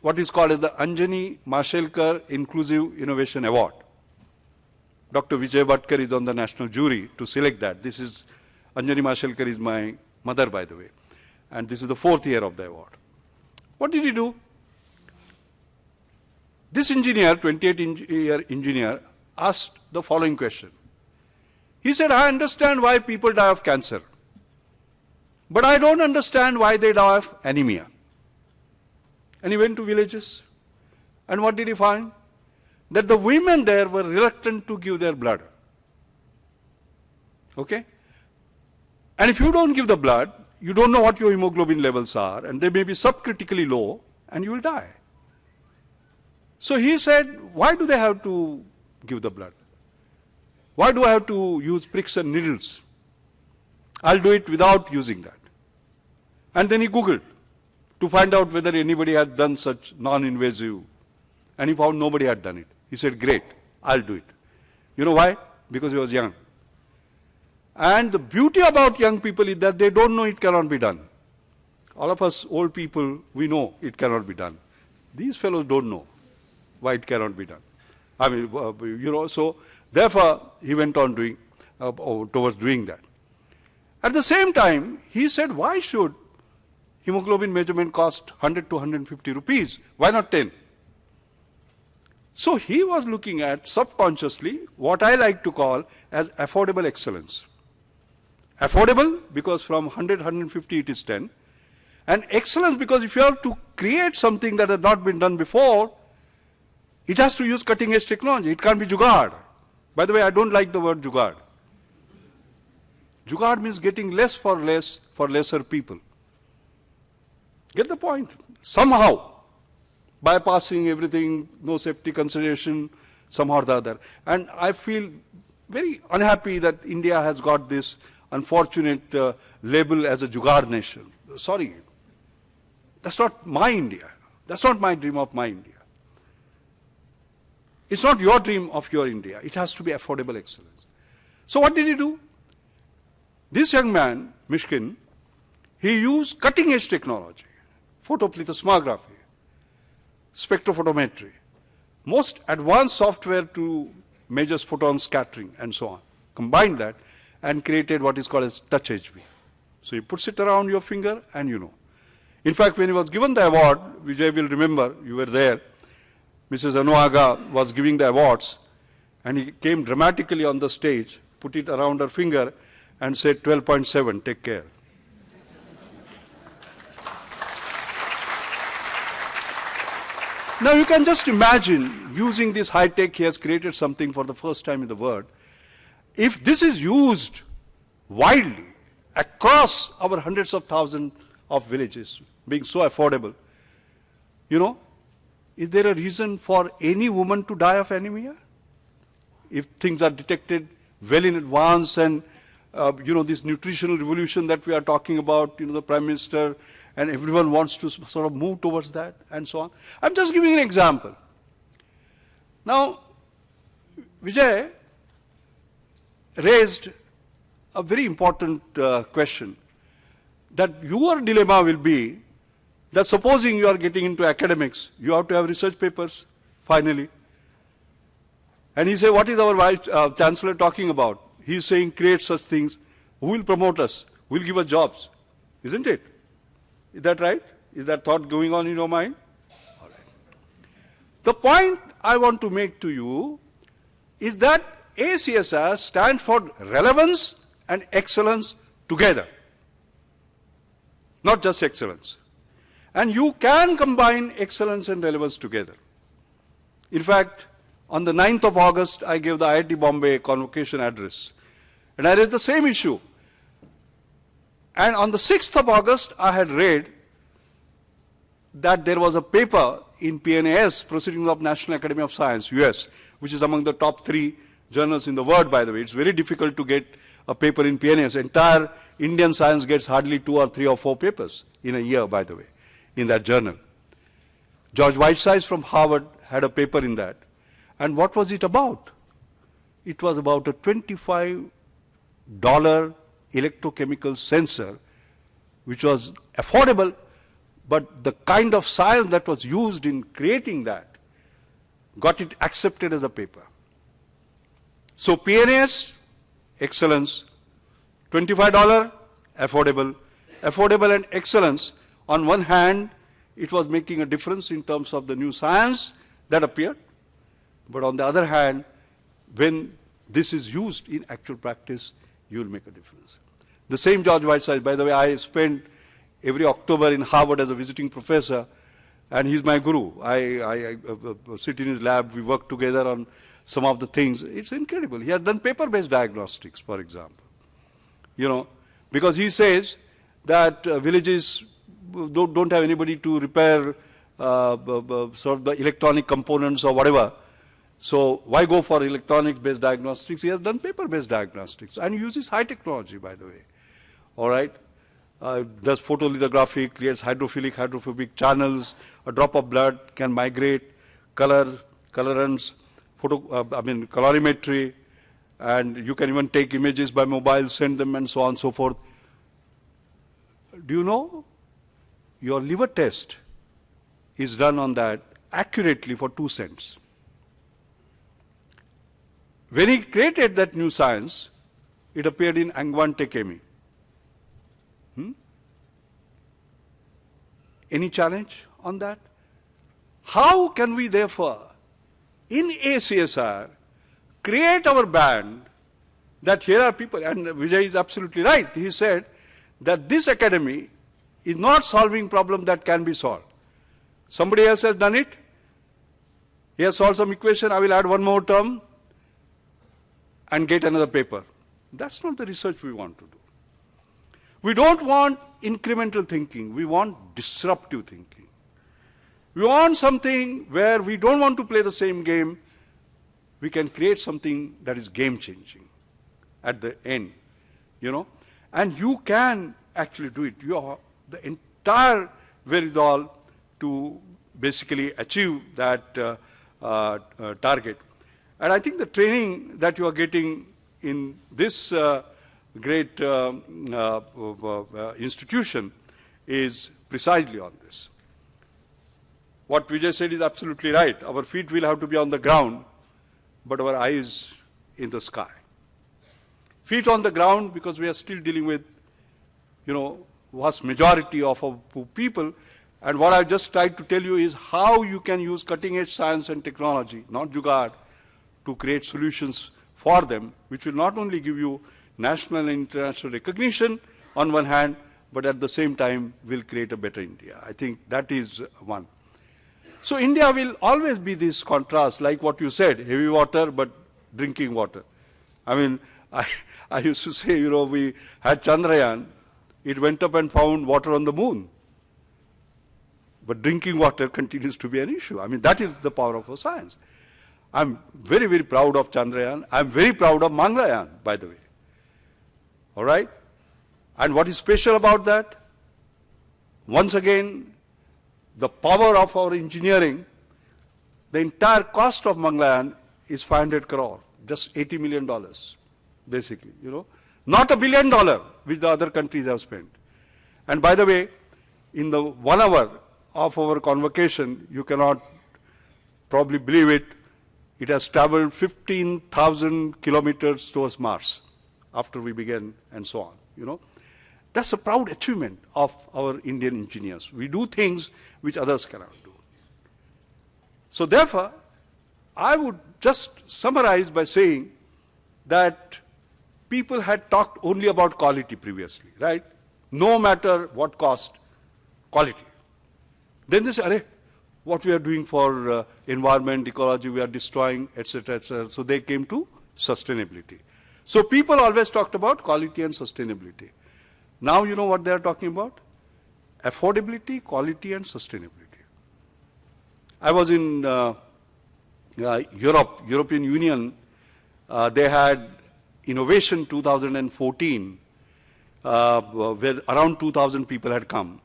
what is called as the Anjani Mashelkar Inclusive Innovation Award. Dr. Vijay Bhatkar is on the national jury to select that. This is, Anjani Mashelkar is my mother, by the way. And this is the 4th year of the award. What did he do? This engineer, 28-year engineer, asked the following question. He said, I understand why people die of cancer, but I don't understand why they die of anemia. And he went to villages. And what did he find? That the women there were reluctant to give their blood. Okay? And if you don't give the blood, you don't know what your hemoglobin levels are, and they may be subcritically low, and you will die. So he said, why do they have to give the blood? Why do I have to use pricks and needles? I'll do it without using that. And then he Googled to find out whether anybody had done such non-invasive, and he found nobody had done it. He said, great, I'll do it. You know why? Because he was young. And the beauty about young people is that they don't know it cannot be done. All of us old people, we know it cannot be done. These fellows don't know why it cannot be done. I mean, so therefore he went on doing, towards doing that. At the same time, he said, why should hemoglobin measurement cost 100 to 150 rupees? Why not 10? So he was looking at subconsciously what I like to call as affordable excellence. Affordable because from 100, 150 it is 10. And excellence because if you have to create something that has not been done before, it has to use cutting edge technology. It can't be jugaad. By the way, I don't like the word jugaad. Jugaad means getting less for lesser people. Get the point? Somehow, bypassing everything, no safety consideration, somehow or the other. And I feel very unhappy that India has got this unfortunate label as a jugaad nation. Sorry, that's not my India. That's not my dream of my India. It's not your dream of your India. It has to be affordable excellence. So what did he do? This young man, Mishkin, he used cutting edge technology, photoplethysmography, spectrophotometry, most advanced software to measure photon scattering and so on. Combined that and created what is called as touch HV. So he puts it around your finger and you know. In fact, when he was given the award, Vijay will remember, you were there, Mrs. Anuaga was giving the awards and he came dramatically on the stage, put it around her finger and said 12.7, take care. Now you can just imagine using this high tech, he has created something for the first time in the world. If this is used widely across our hundreds of thousands of villages, being so affordable, you know, is there a reason for any woman to die of anemia? If things are detected well in advance and, you know, this nutritional revolution that we are talking about, you know, the Prime Minister and everyone wants to sort of move towards that and so on. I'm just giving an example. Now, Vijay raised a very important question that your dilemma will be that supposing you are getting into academics, you have to have research papers, finally. And he said, what is our Vice Chancellor talking about? He is saying, create such things. Who will promote us? Who will give us jobs? Isn't it? Is that right? Is that thought going on in your mind? All right. The point I want to make to you is that ACSR stands for relevance and excellence together. Not just excellence. And you can combine excellence and relevance together. In fact, on the 9th of August, I gave the IIT Bombay convocation address. And I raised the same issue. And on the 6th of August, I had read that there was a paper in PNAS, Proceedings of National Academy of Science, US, which is among the top 3 journals in the world, by the way. It's very difficult to get a paper in PNAS. Entire Indian science gets hardly 2 or 3 or 4 papers in a year, by the way, in that journal. George Whitesides from Harvard had a paper in that. And what was it about? It was about a $25 electrochemical sensor, which was affordable, but the kind of science that was used in creating that got it accepted as a paper. So PNAS, excellence, $25, affordable. Affordable and excellence, on one hand, it was making a difference in terms of the new science that appeared, but on the other hand, when this is used in actual practice, you will make a difference. The same George Whitesides, by the way, I spend every October in Harvard as a visiting professor, and he's my guru. I sit in his lab, we work together on some of the things. It's incredible. He has done paper-based diagnostics, for example. You know, because he says that villages don't have anybody to repair sort of the electronic components or whatever. So why go for electronics-based diagnostics? He has done paper-based diagnostics and uses high technology, by the way. All right? Does photolithography, creates hydrophilic, hydrophobic channels, a drop of blood can migrate, colorants, colorimetry, and you can even take images by mobile, send them, and so on and so forth. Do you know? Your liver test is done on that accurately for 2 cents. When he created that new science, it appeared in Angwante Chemi. Any challenge on that? How can we therefore in ACSR, create our band that here are people, and Vijay is absolutely right. He said that this academy is not solving problems that can be solved. Somebody else has done it. He has solved some equation. I will add one more term and get another paper. That's not the research we want to do. We don't want incremental thinking. We want disruptive thinking. We want something where we don't want to play the same game. We can create something that is game-changing at the end, and you can actually do it. You have the entire wherewithal to basically achieve that target. And I think the training that you are getting in this great institution is precisely on this. What Vijay said is absolutely right. Our feet will have to be on the ground, but our eyes in the sky. Feet on the ground because we are still dealing with, vast majority of our people. And what I just tried to tell you is how you can use cutting-edge science and technology, not jugaad, to create solutions for them, which will not only give you national and international recognition on one hand, but at the same time will create a better India. I think that is one. So India will always be this contrast, like what you said, heavy water but drinking water. I mean, I used to say, we had Chandrayaan, it went up and found water on the moon. But drinking water continues to be an issue. I mean, that is the power of our science. I'm very, very proud of Chandrayaan. I'm very proud of Mangalyaan, by the way. All right? And what is special about that? Once again, the power of our engineering, the entire cost of Mangalyaan is 500 crore, just $80 million, basically, Not $1 billion, which the other countries have spent. And by the way, in the 1 hour of our convocation, you cannot probably believe it, it has traveled 15,000 kilometers towards Mars after we began and so on, That's a proud achievement of our Indian engineers. We do things which others cannot do. So therefore, I would just summarize by saying that people had talked only about quality previously, right? No matter what cost, quality. Then they say, what we are doing for environment, ecology, we are destroying, etc., etc. So they came to sustainability. So people always talked about quality and sustainability. Now you know what they are talking about? Affordability, quality, and sustainability. I was in European Union. They had Innovation 2014, where around 2,000 people had come.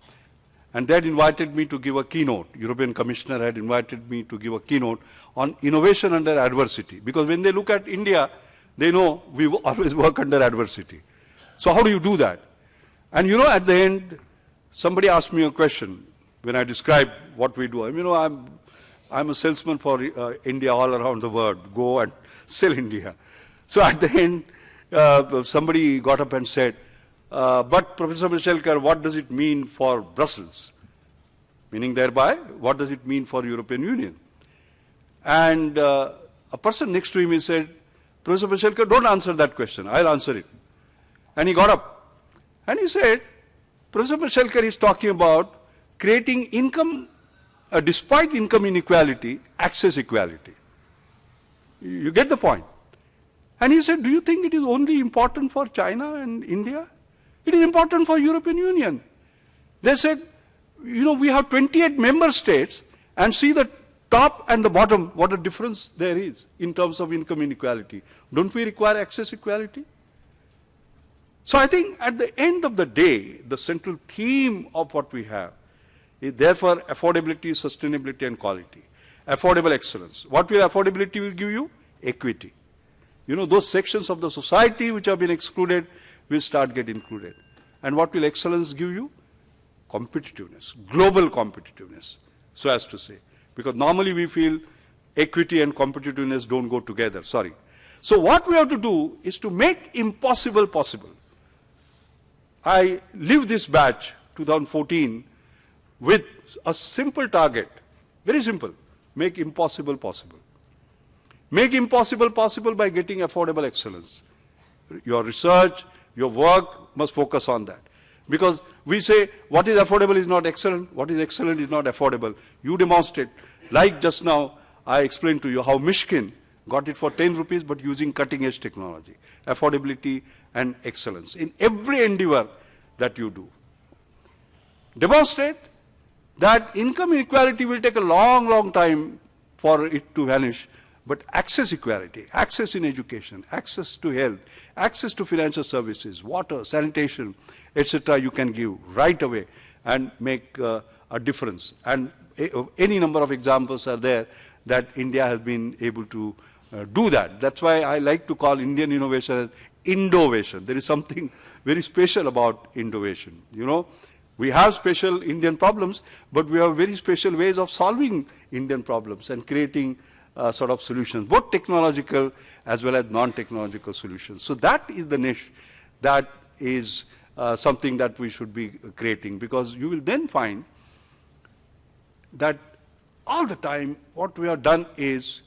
And they had invited me to give a keynote. European Commissioner had invited me to give a keynote on innovation under adversity. Because when they look at India, they know we always work under adversity. So how do you do that? And at the end, somebody asked me a question when I described what we do. I'm a salesman for India all around the world. Go and sell India. So at the end, somebody got up and said, but Professor Mashelkar, what does it mean for Brussels? Meaning thereby, what does it mean for European Union? And a person next to him, he said, Professor Mashelkar, don't answer that question. I'll answer it. And he got up. And he said, Professor Mashelkar is talking about creating income, despite income inequality, access equality. You get the point? And he said, do you think it is only important for China and India? It is important for European Union. They said, we have 28 member states and see the top and the bottom, what a difference there is in terms of income inequality. Don't we require access equality? So I think at the end of the day, the central theme of what we have is therefore affordability, sustainability, and quality. Affordable excellence. What will affordability will give you? Equity. Those sections of the society which have been excluded will start getting included. And what will excellence give you? Competitiveness, global competitiveness, so as to say. Because normally we feel equity and competitiveness don't go together, sorry. So what we have to do is to make impossible possible. I leave this batch, 2014, with a simple target, very simple, make impossible possible. Make impossible possible by getting affordable excellence. Your research, your work must focus on that. Because we say what is affordable is not excellent, what is excellent is not affordable. You demonstrate. Like just now, I explained to you how Mishkin got it for 10 rupees but using cutting edge technology, affordability and excellence in every endeavor that you do. Demonstrate that income inequality will take a long, long time for it to vanish, but access equality, access in education, access to health, access to financial services, water, sanitation, etc. you can give right away and make a difference. And any number of examples are there that India has been able to do that. That's why I like to call Indian innovation as Indovation. There is something very special about innovation. You know, we have special Indian problems, but we have very special ways of solving Indian problems and creating sort of solutions, both technological as well as non-technological solutions. So that is the niche that is something that we should be creating, because you will then find that all the time what we have done is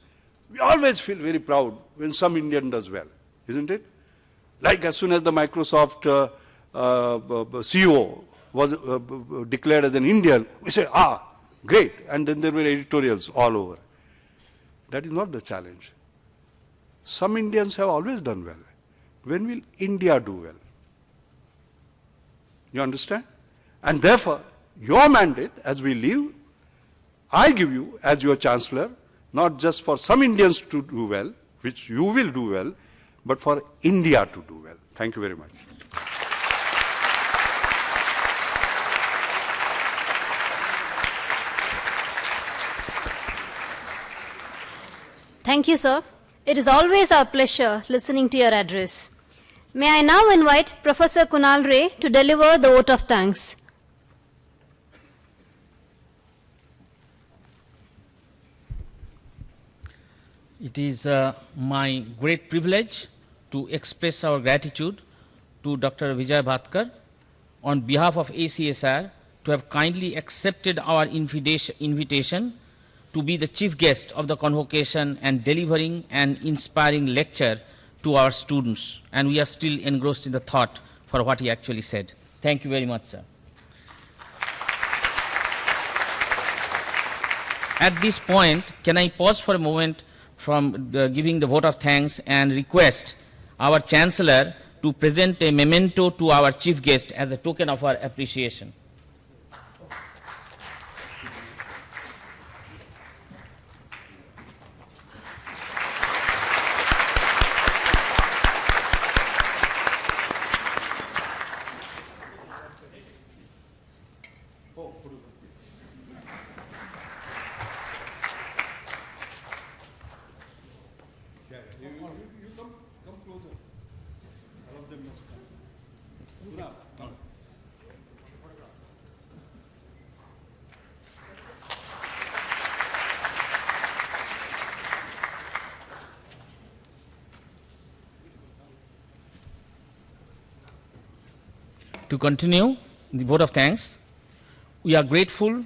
we always feel very proud when some Indian does well, isn't it? Like as soon as the Microsoft CEO was declared as an Indian, we say, ah, great, and then there were editorials all over. That is not the challenge. Some Indians have always done well. When will India do well? You understand? And therefore, your mandate as we leave, I give you as your Chancellor, not just for some Indians to do well, which you will do well, but for India to do well. Thank you very much. Thank you, sir. It is always our pleasure listening to your address. May I now invite Professor Kunal Ray to deliver the vote of thanks. It is my great privilege to express our gratitude to Dr. Vijay Bhatkar on behalf of AcSIR to have kindly accepted our invitation to be the chief guest of the convocation and delivering an inspiring lecture to our students. And we are still engrossed in the thought for what he actually said. Thank you very much, sir. At this point, can I pause for a moment from giving the vote of thanks and request our Chancellor to present a memento to our chief guest as a token of our appreciation. To continue the vote of thanks, we are grateful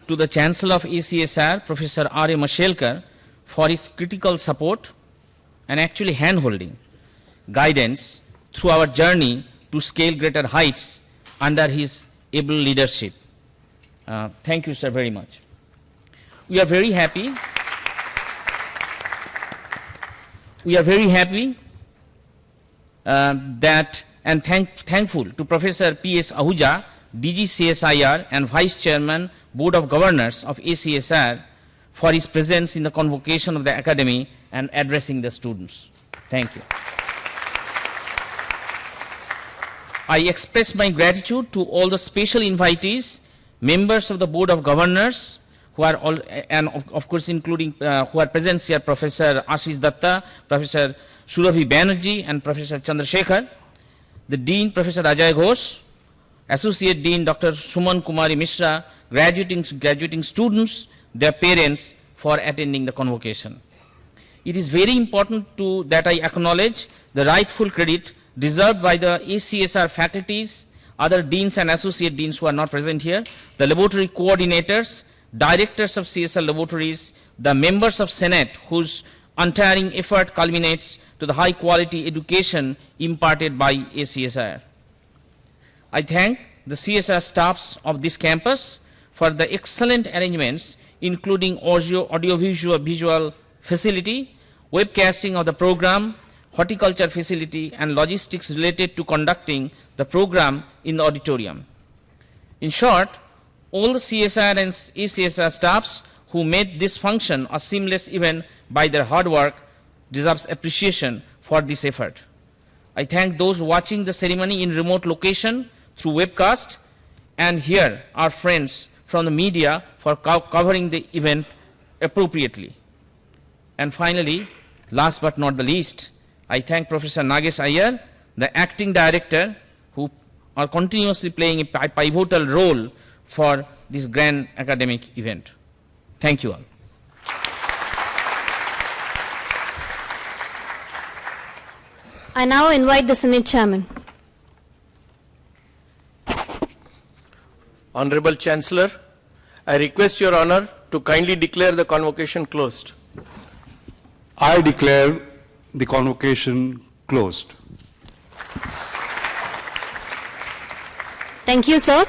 to the Chancellor of AcSIR, Professor R.A. Mashelkar, for his critical support and actually hand-holding, guidance through our journey to scale greater heights under his able leadership. Thank you, sir, very much. We are very happy. And thankful to Professor P.S. Ahuja, DG CSIR and Vice Chairman, Board of Governors of AcSIR for his presence in the convocation of the Academy and addressing the students. Thank you. I express my gratitude to all the special invitees, members of the Board of Governors, who are all, and of course including who are present here, Professor Ashish Datta, Professor Surabhi Banerjee and Professor Chandrasekhar, the Dean, Professor Ajay Ghosh, Associate Dean, Dr. Suman Kumari Mishra, graduating students, their parents for attending the convocation. It is very important that I acknowledge the rightful credit deserved by the AcSIR faculties, other deans and associate deans who are not present here, the laboratory coordinators, directors of CSR laboratories, the members of Senate whose untiring effort culminates to the high quality education imparted by AcSIR. I thank the CSR staffs of this campus for the excellent arrangements, including audio-visual facility, webcasting of the program, horticulture facility, and logistics related to conducting the program in the auditorium. In short, all the CSR and AcSIR staffs who made this function a seamless event by their hard work deserves appreciation for this effort. I thank those watching the ceremony in remote location through webcast, and here our friends from the media for covering the event appropriately. And finally, last but not the least, I thank Professor Nagesh Iyer, the acting director, who are continuously playing a pivotal role for this grand academic event. Thank you all. I now invite the Senate Chairman. Honorable Chancellor, I request Your Honor to kindly declare the convocation closed. I declare the convocation closed. Thank you, sir.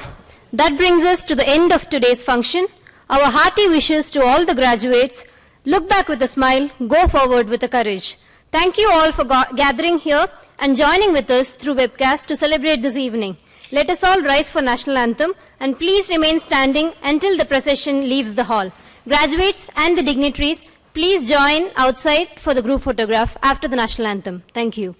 That brings us to the end of today's function. Our hearty wishes to all the graduates. Look back with a smile, go forward with a courage. Thank you all for gathering here and joining with us through webcast to celebrate this evening. Let us all rise for national anthem and please remain standing until the procession leaves the hall. Graduates and the dignitaries, please join outside for the group photograph after the national anthem. Thank you.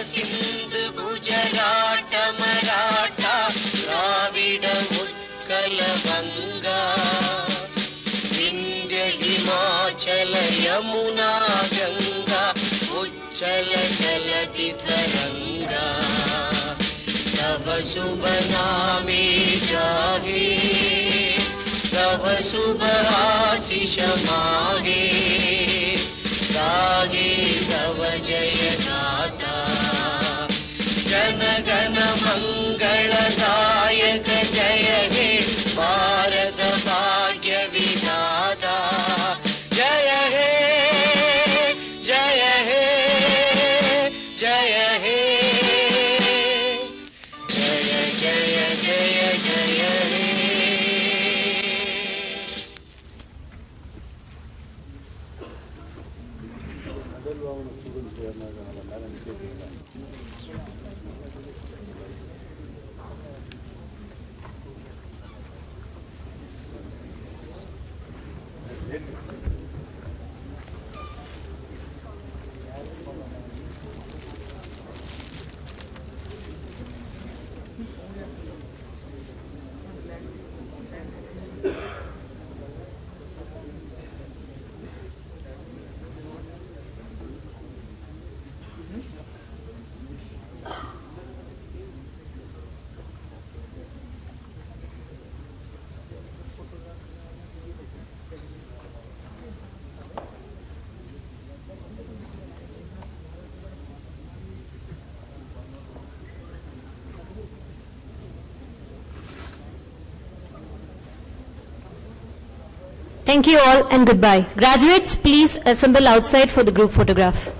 Sindhu Gujarat Maratha Dravid Utkal Ganga Vindhya Himachal Yamuna Ganga उच्चल जलधि तरंगा तव शुभ नामे जागे तव शुभ आशीष मागे गागे तव जय गाथा जन गण मंगलदायक जय हे भारत भाग्य विधाता जय हे जय हे जय हे जय जय जय जय हे Thank you all and goodbye. Graduates, please assemble outside for the group photograph.